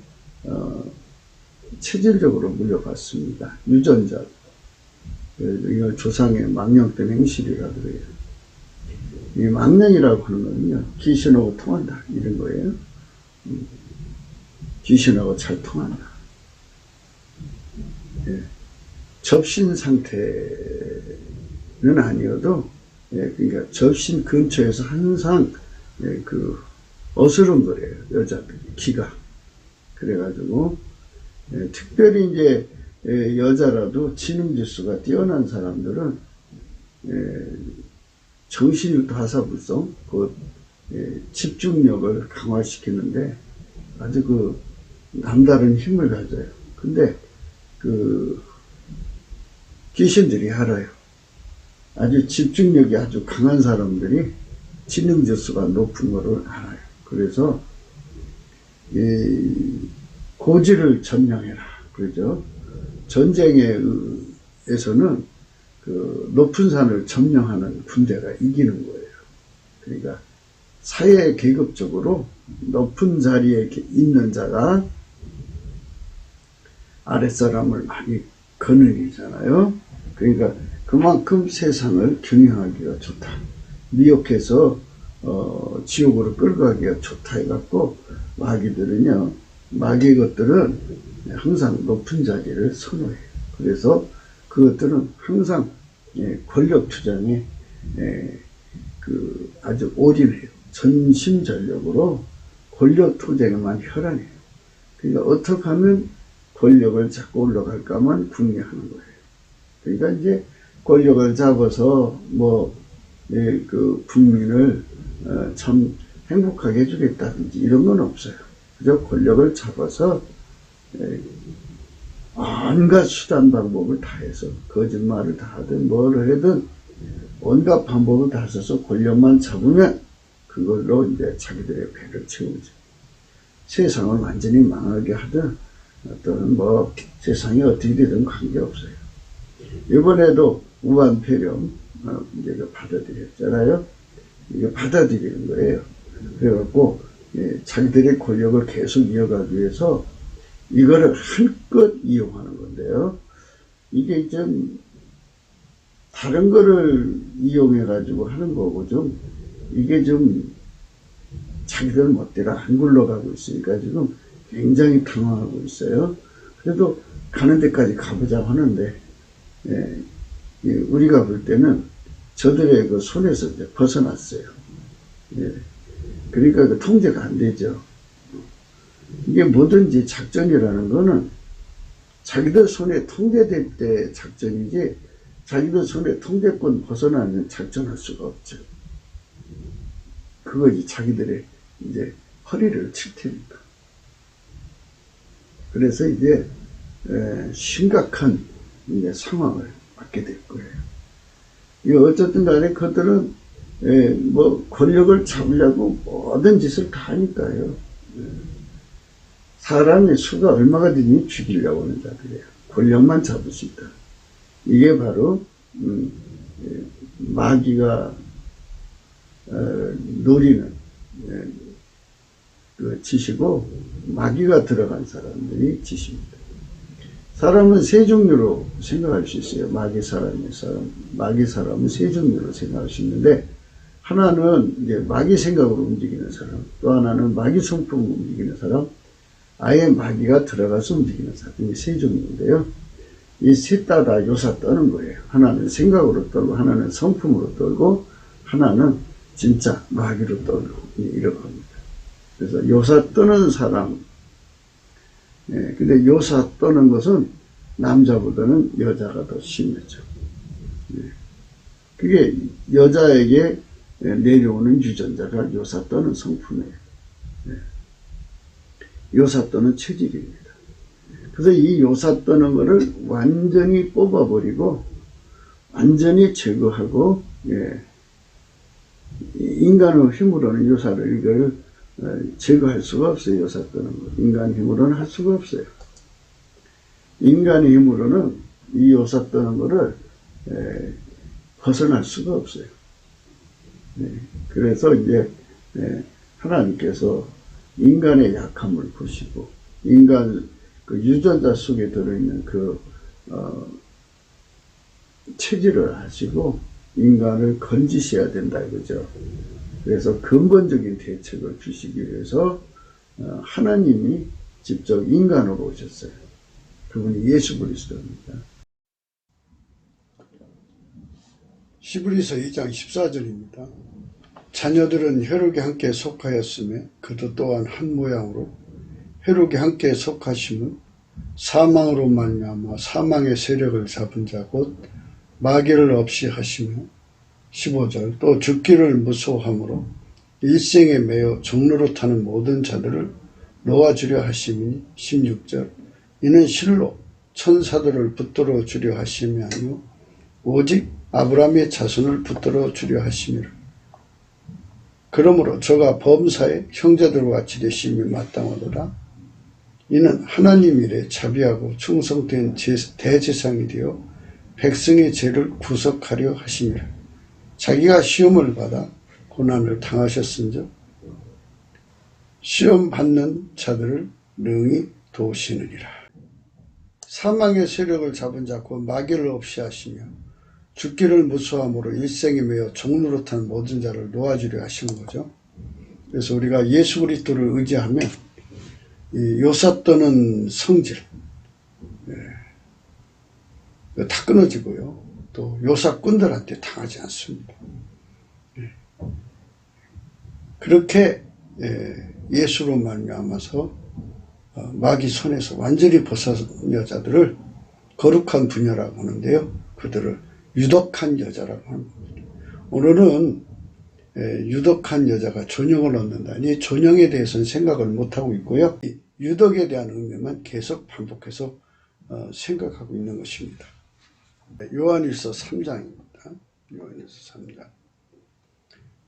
체질적으로 물려받습니다. 유전자. 이걸 조상의 망령된 행실이라 그래요. 이 망령이라고 하는 거는요, 귀신하고 통한다 이런 거예요. 귀신하고 잘 통한다. 접신 상태는 아니어도 그러니까 접신 근처에서 항상 그 어스름거려요. 여자들이 기가. 그래가지고 특별히 이제 여자라도 지능지수가 뛰어난 사람들은 정신유도하사불성 그 집중력을 강화시키는데 아주 그 남다른 힘을 가져요. 근데 그 귀신들이 알아요. 아주 집중력이 아주 강한 사람들이 지능지수가 높은 거를 알아요. 그래서 고지를 점령해라. 그러죠. 전쟁에서는 그 높은 산을 점령하는 군대가 이기는 거예요. 그러니까 사회 계급적으로 높은 자리에 있는 자가 아랫사람을 많이 거느리잖아요. 그러니까 그만큼 세상을 경영하기가 좋다. 미혹해서 지옥으로 끌고 가기가 좋다 해갖고 마귀들은요, 마귀 것들은 항상 높은 자리를 선호해요. 그래서 그것들은 항상 권력 투쟁에 그 아주 올인해요. 전심전력으로 권력 투쟁에만 혈안해요. 그러니까 어떻게 하면 권력을 잡고 올라갈까만 궁리하는 거예요. 그러니까 이제 권력을 잡아서 그 국민을 참 행복하게 해주겠다든지 이런 건 없어요. 그저 권력을 잡아서 온갖 수단 방법을 다 해서 거짓말을 다 하든 뭘 하든 온갖 방법을 다 써서 권력만 잡으면 그걸로 이제 자기들의 배를 채우죠. 세상을 완전히 망하게 하든 또는 뭐 세상이 어떻게 되든 관계없어요. 이번에도 우한폐렴 문제가 받아들였잖아요. 이게 받아들이는 거예요. 그래갖고 자기들의 권력을 계속 이어가기 위해서 이거를 한껏 이용하는 건데요. 이게 좀 다른 거를 이용해 가지고 하는 거고 좀 이게 좀 자기들 멋대로 안 굴러가고 있으니까 지금 굉장히 당황하고 있어요. 그래도 가는 데까지 가보자고 하는데 우리가 볼 때는 저들의 그 손에서 이제 벗어났어요. 그러니까 그 통제가 안 되죠. 이게 뭐든지 작전이라는 거는 자기들 손에 통제될 때 작전이지 자기들 손에 통제권 벗어나면 작전할 수가 없죠. 그것이 자기들의 이제 허리를 칠 테니까. 그래서 이제 심각한 이제 상황을 맞게 될 거예요. 이 어쨌든 간에 그들은 뭐 권력을 잡으려고 모든 짓을 다 하니까요. 사람의 수가 얼마든지 죽이려고 하는 자들이에요. 권력만 잡을 수 있다. 이게 바로 마귀가 노리는 그 짓이고 마귀가 들어간 사람들이 짓입니다. 사람은 세 종류로 생각할 수 있어요. 마귀 사람은 세 종류로 생각할 수 있는데 하나는 이제 마귀 생각으로 움직이는 사람, 또 하나는 마귀 성품으로 움직이는 사람, 아예 마귀가 들어가서 움직이는 사람, 이 세 종류인데요. 이 셋 다 요사 떠는 거예요. 하나는 생각으로 떨고, 하나는 성품으로 떨고, 하나는 진짜 마귀로 떨고, 이런 겁니다. 그래서 요사 떠는 사람, 근데 요사 떠는 것은 남자보다는 여자가 더 심하죠. 그게 여자에게 내려오는 유전자가 요사 떠는 성품이에요. 요사 떠는 체질입니다. 그래서 이 요사 떠는 거를 완전히 뽑아버리고 완전히 제거하고 인간의 힘으로는 요사를 이걸 제거할 수가 없어요. 요사 떠는 거. 인간 힘으로는 할 수가 없어요. 인간의 힘으로는 이 요사 떠는 거를 벗어날 수가 없어요. 그래서 이제 하나님께서 인간의 약함을 보시고 인간 그 유전자 속에 들어있는 그 체질을 하시고 인간을 건지셔야 된다 이거죠. 그래서 근본적인 대책을 주시기 위해서 하나님이 직접 인간으로 오셨어요. 그분이 예수 그리스도입니다. 히브리서 2장 14절입니다. 자녀들은 혈육에 함께 속하였으며 그도 또한 한 모양으로 혈육에 함께 속하심은 사망으로 말미암아 사망의 세력을 잡은 자 곧 마귀를 없이 하시며 15절 또 죽기를 무서워함으로 일생에 매여 종로로 타는 모든 자들을 놓아주려 하심이니 16절 이는 실로 천사들을 붙들어 주려 하심이 아니요 오직 아브라함의 자손을 붙들어 주려 하심이라. 그러므로 저가 범사에 형제들과 같이 되심이 마땅하더라. 이는 하나님 일에 자비하고 충성된 대제사장이 되어 백성의 죄를 구속하려 하심이라. 자기가 시험을 받아 고난을 당하셨은즉 시험 받는 자들을 능히 도우시느니라. 사망의 세력을 잡은 자 곧 마귀를 없이 하시며 죽기를 무서워함으로 일생에 매여 종노릇한 모든 자를 놓아주려 하시는 거죠. 그래서 우리가 예수 그리스도를 의지하면 이 요사 떠는 성질 다 끊어지고요. 또 요사꾼들한테 당하지 않습니다. 그렇게 예수로 말미암아서 마귀 손에서 완전히 벗어난 여자들을 거룩한 부녀라고 하는데요. 그들을 유독한 여자라고 합니다. 오늘은 유독한 여자가 존영을 얻는다니 존영에 대해서는 생각을 못하고 있고요. 유독에 대한 의미만 계속 반복해서 생각하고 있는 것입니다. 요한일서 3장입니다. 요한일서 3장.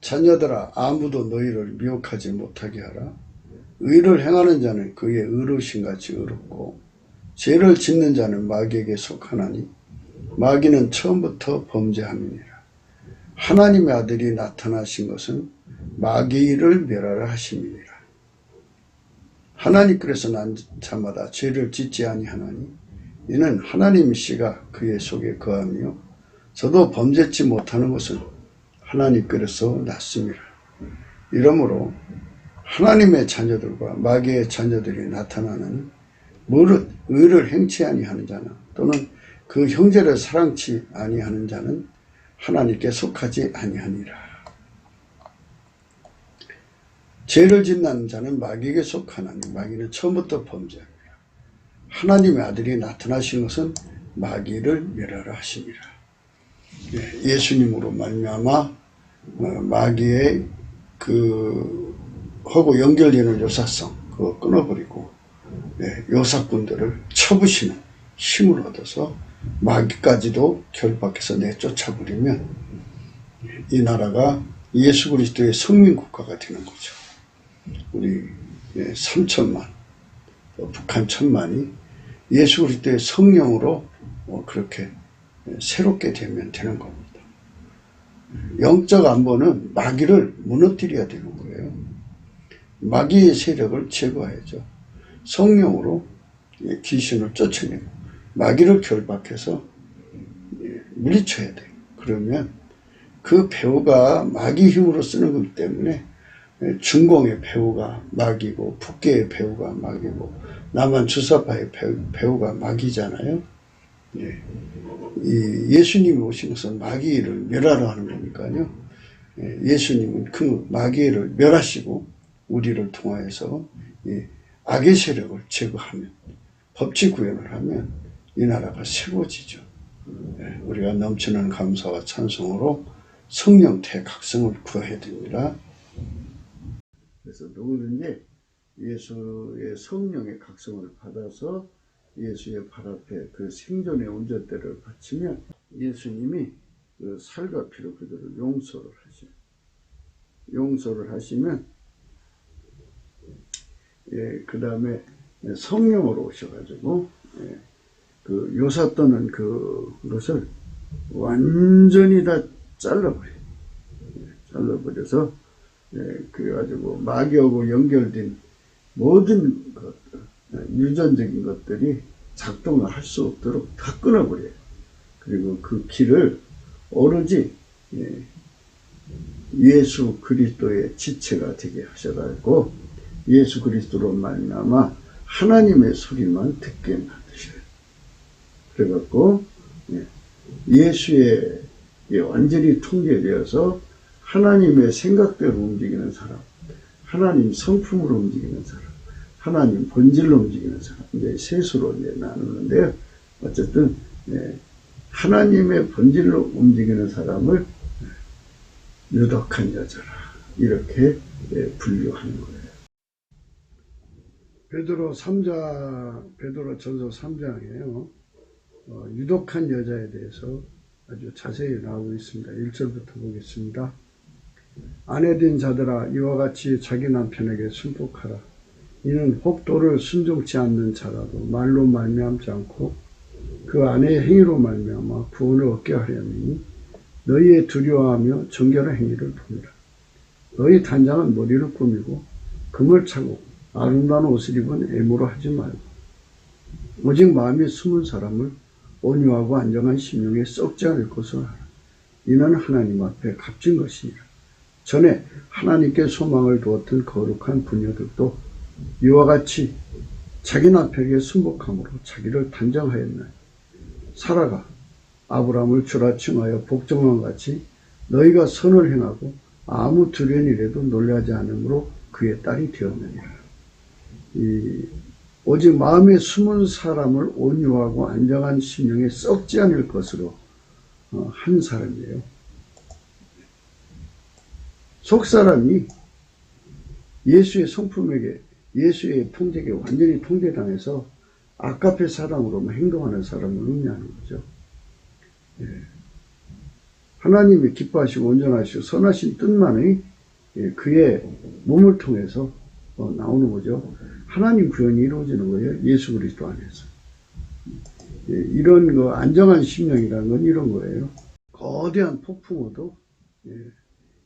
자녀들아 아무도 너희를 미혹하지 못하게 하라. 의를 행하는 자는 그의 의로우신 같이 의롭고 죄를 짓는 자는 마귀에게 속하나니 마귀는 처음부터 범죄함이니라. 하나님의 아들이 나타나신 것은 마귀를 멸하라 하심이니라. 하나님께서 난 자마다 죄를 짓지 아니하나니 이는 하나님의 씨가 그의 속에 거하며 저도 범죄치 못하는 것은 하나님께서 났습니다. 이러므로 하나님의 자녀들과 마귀의 자녀들이 나타나는 무릇 의를 행치 아니하는 자나 또는 그 형제를 사랑치 아니하는 자는 하나님께 속하지 아니하니라. 죄를 짓는 자는 마귀에게 속하나니 마귀는 처음부터 범죄합니다. 하나님의 아들이 나타나신 것은 마귀를 멸하라 하심이라. 예수님으로 말미암아 마귀의 하고 연결되는 요사성 그거 끊어버리고 요사꾼들을 쳐부시는 힘을 얻어서 마귀까지도 결박해서 내쫓아버리면 이 나라가 예수 그리스도의 성민국가가 되는 거죠. 우리 3천만 북한 1,000만이 예수 그리스도의 성령으로 그렇게 새롭게 되면 되는 겁니다. 영적 안보는 마귀를 무너뜨려야 되는 거예요. 마귀의 세력을 제거해야죠. 성령으로 귀신을 쫓아내고 마귀를 결박해서 물리쳐야 돼요. 그러면 그 배후가 마귀 힘으로 쓰는 거기 때문에 중공의 배후가 마귀고 북계의 배후가 마귀고 남한 주사파의 배후가 마귀잖아요. 예수님이 오신 것은 마귀를 멸하러 하는 거니까요. 예수님은 그 마귀를 멸하시고 우리를 통하여서 악의 세력을 제거하면 법치 구현을 하면 이 나라가 새로워지죠. 우리가 넘치는 감사와 찬송으로 성령 대각성을 구해야 됩니다. 그래서 누구든지 예수의 성령의 각성을 받아서 예수의 발 앞에 그 생존의 운전대를 바치면 예수님이 그 살과 피로 그들을 용서를 하셔요. 용서를 하시면 그 다음에 성령으로 오셔가지고 그 요사 떠는 그것을 완전히 다 잘라버려요. 잘라버려서 그래가지고 마귀하고 연결된 모든 것들, 유전적인 것들이 작동을 할 수 없도록 다 끊어버려요. 그리고 그 길을 오로지 예수 그리스도의 지체가 되게 하셔가지고 예수 그리스도로 말미암아 하나님의 소리만 듣게 만드셔요. 그래갖고 예수의 완전히 통제되어서 하나님의 생각대로 움직이는 사람, 하나님 성품으로 움직이는 사람, 하나님 본질로 움직이는 사람, 이제 셋으로 나누는데요. 어쨌든 하나님의 본질로 움직이는 사람을 유독한 여자라 이렇게 분류하는 거예요. 베드로전서 3장이에요. 유독한 여자에 대해서 아주 자세히 나오고 있습니다. 1절부터 보겠습니다. 아내된 자들아 이와 같이 자기 남편에게 순복하라. 이는 혹 도를 순종치 않는 자라도 말로 말미암지 않고 그 아내의 행위로 말미암아 구원을 얻게 하려니 너희의 두려워하며 정결한 행위를 보이라. 너희 단장은 머리를 꾸미고 금을 차고 아름다운 옷을 입은 애모로 하지 말고 오직 마음이 숨은 사람을 온유하고 안정한 심령에 썩지 않을 것을 알아. 이는 하나님 앞에 값진 것이니라. 전에 하나님께 소망을 두었던 거룩한 부녀들도 이와 같이 자기 남편에게 순복함으로 자기를 단정하였나니 사라가 아브라함을 주라침하여 복종한 같이 너희가 선을 행하고 아무 두려운 일에도 놀라지 않으므로 그의 딸이 되었느니라. 오직 마음에 숨은 사람을 온유하고 안정한 심령에 썩지 않을 것으로 한 사람이에요. 속사람이 예수의 성품에게 예수의 통제에 완전히 통제당해서 아까페 사람으로만 행동하는 사람을 의미하는 거죠. 하나님이 기뻐하시고 온전하시고 선하신 뜻만의 그의 몸을 통해서 나오는 거죠. 하나님 구현이 이루어지는 거예요. 예수 그리스도 안에서. 이런 거 안정한 심령이라는 건 이런 거예요. 거대한 폭풍우도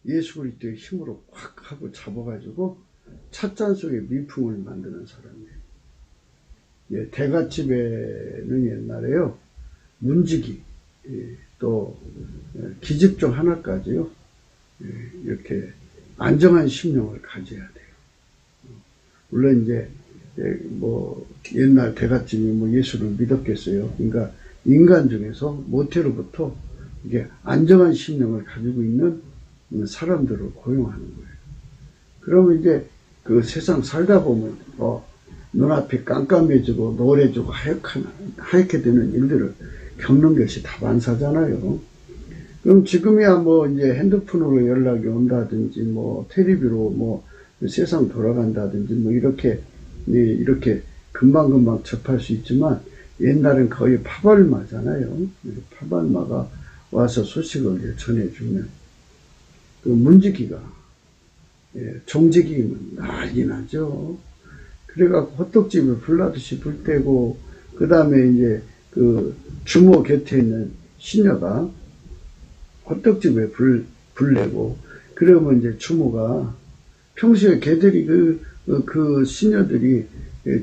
예수 그리스도의 힘으로 확 하고 잡아가지고 찻잔 속에 밀풍을 만드는 사람이에요. 대갓집에는 옛날에요, 문지기, 또 기집 중 하나까지요, 이렇게 안정한 심령을 가져야 돼요. 물론 이제 뭐 옛날 대갓집이 뭐 예수를 믿었겠어요. 그러니까 인간 중에서 모태로부터 이게 안정한 심령을 가지고 있는 사람들을 고용하는 거예요. 그러면 이제 그 세상 살다 보면 눈앞이 깜깜해지고 노래지고 하얗게 되는 일들을 겪는 것이 다반사잖아요. 그럼 지금이야 뭐 이제 핸드폰으로 연락이 온다든지 뭐 텔레비로 뭐 세상 돌아간다든지 뭐 이렇게 금방금방 접할 수 있지만 옛날엔 거의 파발마잖아요. 파발마가 와서 소식을 전해주면 그 문지기가 종지기면 난리 나죠. 그래갖고 호떡집을 불나듯이 불때고, 그 다음에 이제 그 주모 곁에 있는 시녀가 호떡집에 불내고, 그러면 이제 주모가 평소에 걔들이 그 시녀들이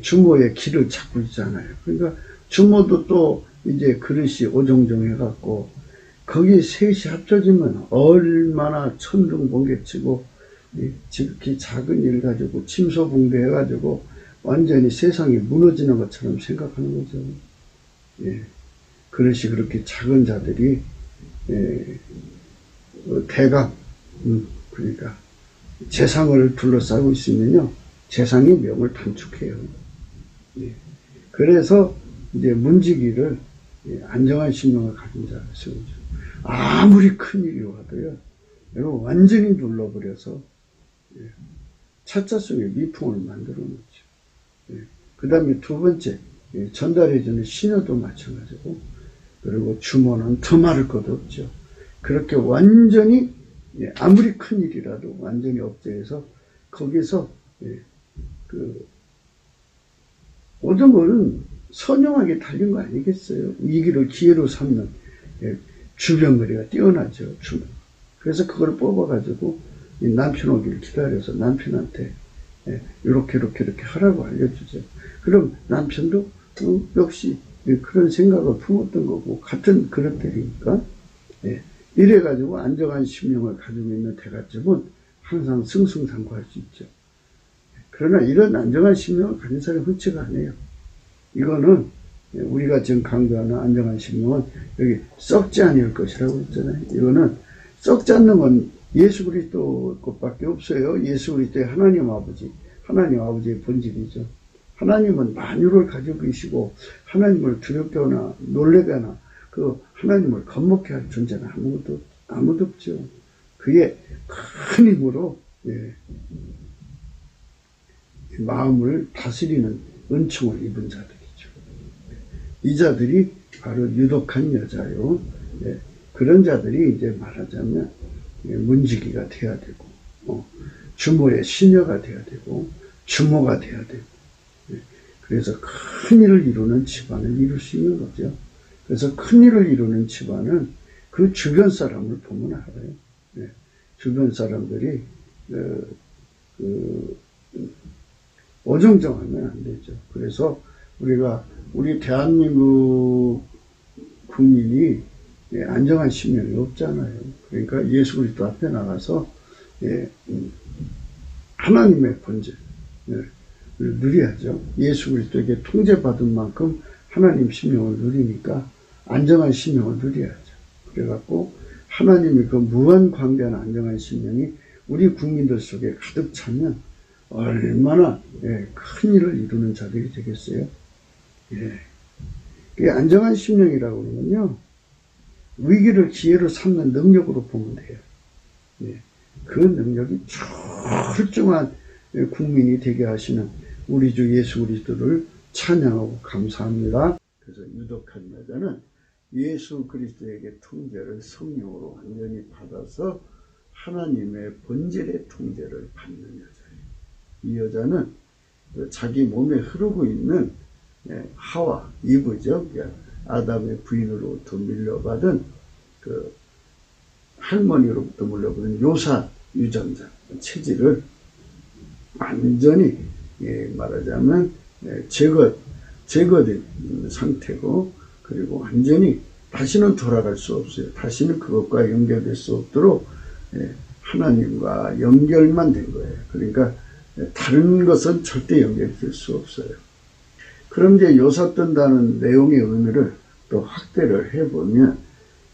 주모의 길을 찾고 있잖아요. 그러니까 주모도 또 이제 그릇이 오종종해갖고 거기 셋이 합쳐지면 얼마나 천둥번개치고 지극히 작은 일 가지고 침소봉대 해가지고 완전히 세상이 무너지는 것처럼 생각하는 거죠. 그릇이 그렇게 작은 자들이 대강 그러니까 재상을 둘러싸고 있으면요, 재상의 명을 단축해요. 그래서 이제 문지기를 안정한 심령을 가진 자를 세우죠. 아무리 큰 일이 와도요, 완전히 눌러버려서 찻잔 속에 미풍을 만들어 놓죠. 그 다음에 두 번째, 전달해주는 시녀도 마찬가지고, 그리고 주모는 더 말할 것도 없죠. 그렇게 완전히 아무리 큰 일이라도 완전히 억제해서 거기서 오정은 선명하게 달린 거 아니겠어요? 위기를 기회로 삼는 주변거리가 뛰어나죠. 그래서 그걸 뽑아가지고 남편 오기를 기다려서 남편한테 이렇게 하라고 알려주죠. 그럼 남편도 역시 그런 생각을 품었던 거고, 같은 그릇들이니까 이래가지고 안정한 심령을 가지고 있는 대갓집은 항상 승승장구할 수 있죠. 그러나 이런 안정한 심령을 가진 사람이 흔치가 않아요. 이거는 우리가 지금 강조하는 안정한 심령은 여기 썩지 아니할 것이라고 했잖아요. 이거는 썩지 않는 건 예수 그리스도 것밖에 없어요. 예수 그리스도의 하나님 아버지의 본질이죠. 하나님은 만유를 가지고 계시고 하나님을 두렵게 하나 놀래게 하나 그 하나님을 겁먹게 할 존재는 아무도 없죠. 그의 큰 힘으로 마음을 다스리는 은총을 입은 자들이죠. 이 자들이 바로 유독한 여자요. 그런 자들이 이제 말하자면 문지기가 돼야 되고, 주모의 시녀가 돼야 되고, 주모가 돼야 되고, 그래서 큰 일을 이루는 집안을 이룰 수 있는 거죠. 그래서 큰 일을 이루는 집안은 그 주변 사람을 보면 알아요. 주변 사람들이 어정쩡하면 안 되죠. 그래서 우리 대한민국 국민이 안정한 심령이 없잖아요. 그러니까 예수 그리스도 앞에 나가서 하나님의 본질을 누려야죠. 예수 그리스도에게 통제받은 만큼 하나님 심령을 누리니까 안정한 심령을 누려야죠. 그래갖고 하나님의 그 무한광대한 안정한 심령이 우리 국민들 속에 가득 차면 얼마나 큰 일을 이루는 자들이 되겠어요. 그 안정한 심령이라고 하면요, 위기를 기회로 삼는 능력으로 보면 돼요. 그 능력이 출중한 국민이 되게 하시는 우리 주 예수 그리스도를 찬양하고 감사합니다. 그래서 유독한 여자는 예수 그리스도에게 통제를 성령으로 완전히 받아서 하나님의 본질의 통제를 받는 여자예요. 이 여자는 자기 몸에 흐르고 있는 하와, 이브죠. 아담의 부인으로부터 물려받은 그 할머니로부터 물려받은 요사 유전자 체질을 완전히 말하자면 제거된 상태고, 그리고 완전히 다시는 돌아갈 수 없어요. 다시는 그것과 연결될 수 없도록 하나님과 연결만 된 거예요. 그러니까 다른 것은 절대 연결될 수 없어요. 그럼 이제 요사 뜬다는 내용의 의미를 또 확대를 해보면,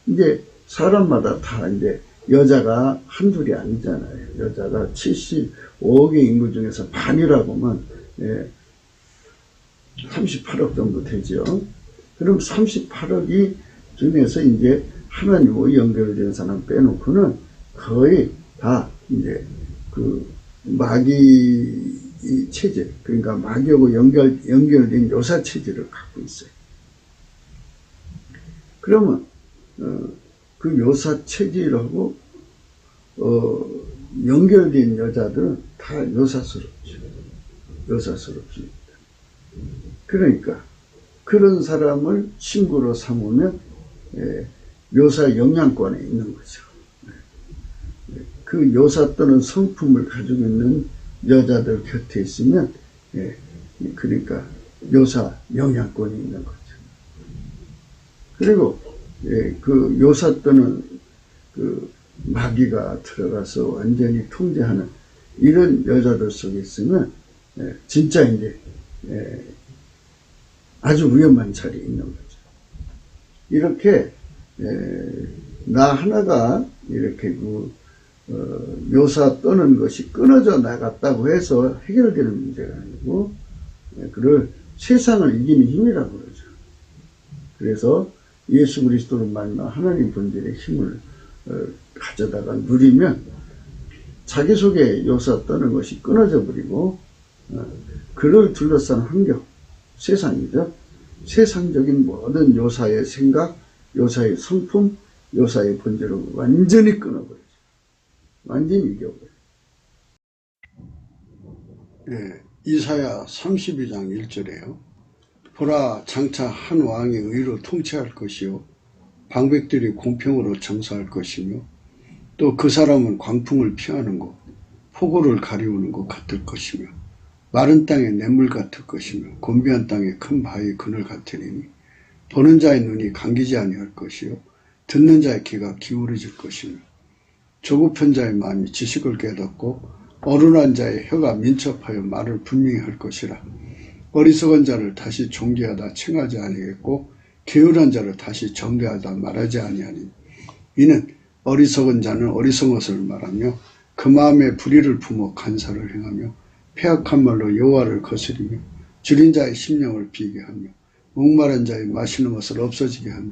이제 사람마다 다 이제 여자가 한둘이 아니잖아요. 여자가 75억의 인구 중에서 반이라고 하면 38억 정도 되죠. 그럼 38억이 중에서 이제 하나님과 연결된 사람 빼놓고는 거의 다 이제 그 마귀 체질, 그러니까 마귀하고 연결된 요사 체질을 갖고 있어요. 그러면 그 요사 체질하고 연결된 여자들은 다 요사스럽죠. 요사스럽습니다. 그러니까 그런 사람을 친구로 삼으면 요사 영향권에 있는 거죠. 그 요사 또는 성품을 가지고 있는 여자들 곁에 있으면 그러니까 요사 영향권이 있는 거죠. 그리고 그 요사 또는 그 마귀가 들어가서 완전히 통제하는 이런 여자들 속에 있으면 진짜 이제 아주 위험한 자리에 있는 거죠. 이렇게 나 하나가 이렇게 요사 떠는 것이 끊어져 나갔다고 해서 해결되는 문제가 아니고, 그를 세상을 이기는 힘이라고 그러죠. 그래서 예수 그리스도로 만나 하나님 본질의 힘을 가져다가 누리면 자기 속에 요사 떠는 것이 끊어져 버리고, 그를 둘러싼 환경, 세상이죠. 세상적인 모든 요사의 생각, 요사의 성품, 요사의 본질을 완전히 끊어버리죠. 완전히 이겨버려요. 이사야 32장 1절에요. 보라, 장차 한 왕이 의로 통치할 것이요 방백들이 공평으로 정사할 것이며, 또 그 사람은 광풍을 피하는 것, 폭우를 가리우는 것 같을 것이며, 마른 땅의 냇물 같을 것이며, 곤비한 땅의 큰 바위 그늘 같으리니, 보는 자의 눈이 감기지 아니할 것이요 듣는 자의 귀가 기울어질 것이며, 조급한 자의 마음이 지식을 깨닫고 어른한 자의 혀가 민첩하여 말을 분명히 할 것이라. 어리석은 자를 다시 존귀하다 칭하지 아니하겠고 게으른 자를 다시 정죄하다 말하지 아니하니, 이는 어리석은 자는 어리석은 것을 말하며 그 마음에 불의를 품어 간사를 행하며 패악한 말로 여호와를 거스리며 줄인 자의 심령을 비게 하며 목마른 자의 마시는 것을 없어지게 하며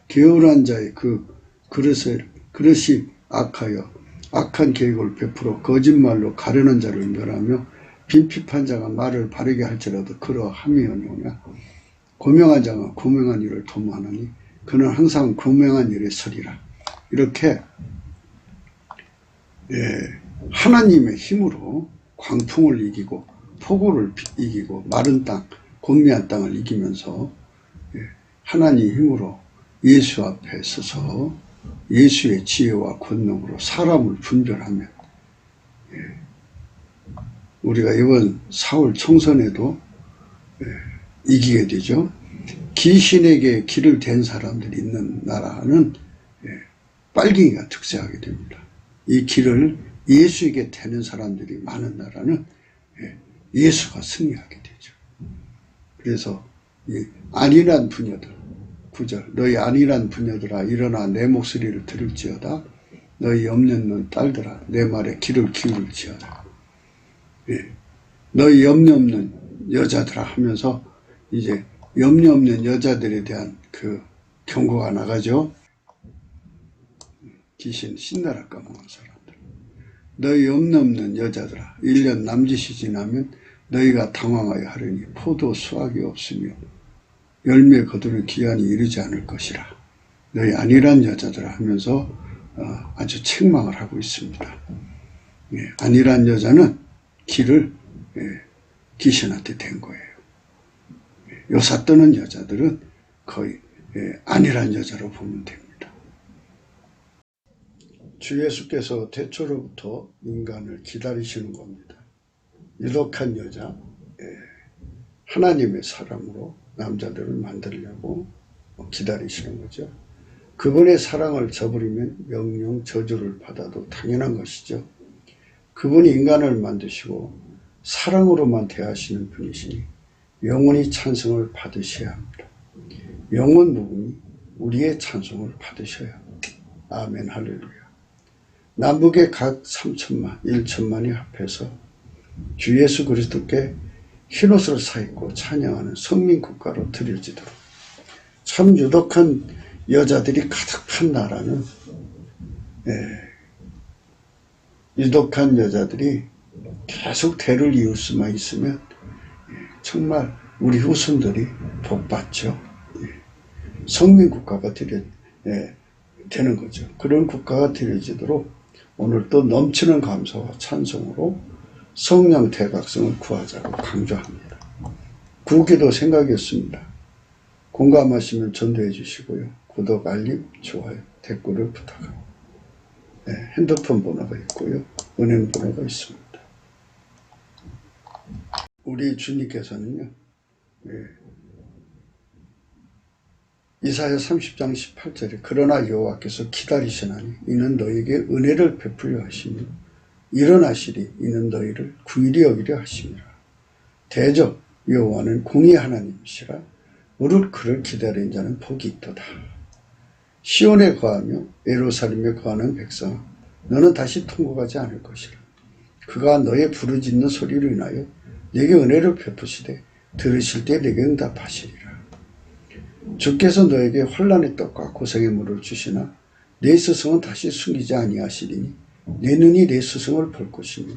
게으른 자의 그 그릇이 악하여 악한 계획을 베풀어 거짓말로 가르는 자를 멸하며 빈핍한 자가 말을 바르게 할지라도 그러함이오냐. 고명한 자가 고명한 일을 도모하느니 그는 항상 고명한 일에 서리라. 이렇게 하나님의 힘으로 광풍을 이기고 폭우를 이기고 마른 땅, 곤미한 땅을 이기면서 하나님의 힘으로 예수 앞에 서서 예수의 지혜와 권능으로 사람을 분별하면 우리가 이번 4월 총선에도 이기게 되죠. 귀신에게 길을 댄 사람들이 있는 나라는 빨갱이가 득세하게 됩니다. 이 길을 예수에게 대는 사람들이 많은 나라는 예수가 승리하게 되죠. 그래서 이 안일한 부녀들, 9절, 너희 안일한 부녀들아 일어나 내 목소리를 들을지어다. 너희 염려 없는 딸들아 내 말에 귀를 기울일지어다. 너희 염려 없는 여자들아 하면서 이제 염려 없는 여자들에 대한 그 경고가 나가죠. 귀신 신나라 까먹은 사람들. 너희 염려 없는 여자들아 1년 남짓이 지나면 너희가 당황하여 하려니 포도 수확이 없으며 열매 거두는 기한이 이르지 않을 것이라. 너희 안일한 여자들아 하면서 아주 책망을 하고 있습니다. 안일한 여자는 길을 귀신한테 댄 거예요. 요사 떠는 여자들은 거의 아니란 여자로 보면 됩니다. 주 예수께서 태초로부터 인간을 기다리시는 겁니다. 유독한 여자, 하나님의 사랑으로 남자들을 만들려고 기다리시는 거죠. 그분의 사랑을 저버리면 명령 저주를 받아도 당연한 것이죠. 그분이 인간을 만드시고 사랑으로만 대하시는 분이시니 영원히 찬송을 받으셔야 합니다. 영원 무궁이 우리의 찬송을 받으셔야 합니다. 아멘 할렐루야. 남북의 각 3천만, 1천만이 합해서 주 예수 그리스도께 흰옷을 사입고 찬양하는 성민국가로 드려지도록 참 유독한 여자들이 가득한 나라는 유독한 여자들이 계속 대를 이을 수만 있으면 정말 우리 후손들이 복받죠. 성민국가가 되는 거죠. 그런 국가가 되어지도록 오늘 또 넘치는 감사와 찬송으로 성령 대각성을 구하자고 강조합니다. 구기도 생각이었습니다. 공감하시면 전도해 주시고요. 구독, 알림, 좋아요, 댓글을 부탁합니다. 핸드폰 번호가 있고요. 은행 번호가 있습니다. 우리 주님께서는요. 이사야 30장 18절에 그러나 여호와께서 기다리시나니 이는 너에게 은혜를 베풀려 하시며 일어나시리 이는 너희를 긍휼히 여기려 하심이라. 대저 여호와는 공의 하나님이시라. 무릇 그를 기다린 자는 복이 있도다. 시온에 거하며 예루살렘에 거하는 백성아 너는 다시 통곡하지 않을 것이라. 그가 너의 부르짖는 소리를 인하여 내게 은혜를 베푸시되 들으실 때 내게 응답하시리라. 주께서 너에게 혼란의 떡과 고생의 물을 주시나 내 스승은 다시 숨기지 아니하시리니 내 눈이 내 스승을 볼 것이며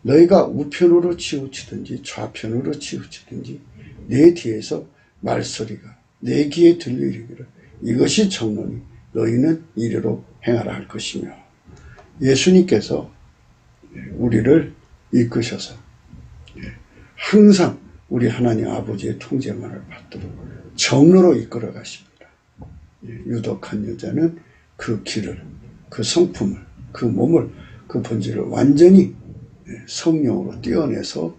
너희가 우편으로 치우치든지 좌편으로 치우치든지 내 뒤에서 말소리가 내 귀에 들리리기를 이것이 정론이 너희는 이리로 행하라 할 것이며 예수님께서 우리를 이끄셔서 항상 우리 하나님 아버지의 통제만을 받도록 정로로 이끌어 가십니다. 유독한 여자는 그 길을, 그 성품을, 그 몸을, 그 본질을 완전히 성령으로 떼어내서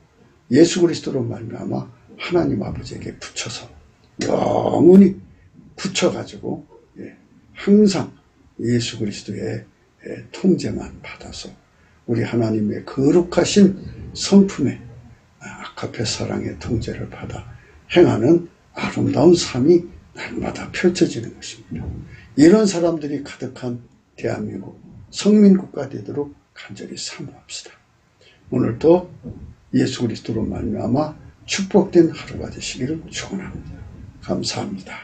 예수 그리스도로 말미암아 하나님 아버지에게 붙여서 영원히 붙여가지고 항상 예수 그리스도의 통제만 받아서 우리 하나님의 거룩하신 성품의 아카페 사랑의 통제를 받아 행하는 아름다운 삶이 날마다 펼쳐지는 것입니다. 이런 사람들이 가득한 대한민국 성민국가 되도록 간절히 사모합시다. 오늘도 예수 그리스도로 말미암아 축복된 하루가 되시기를 축원합니다. 감사합니다.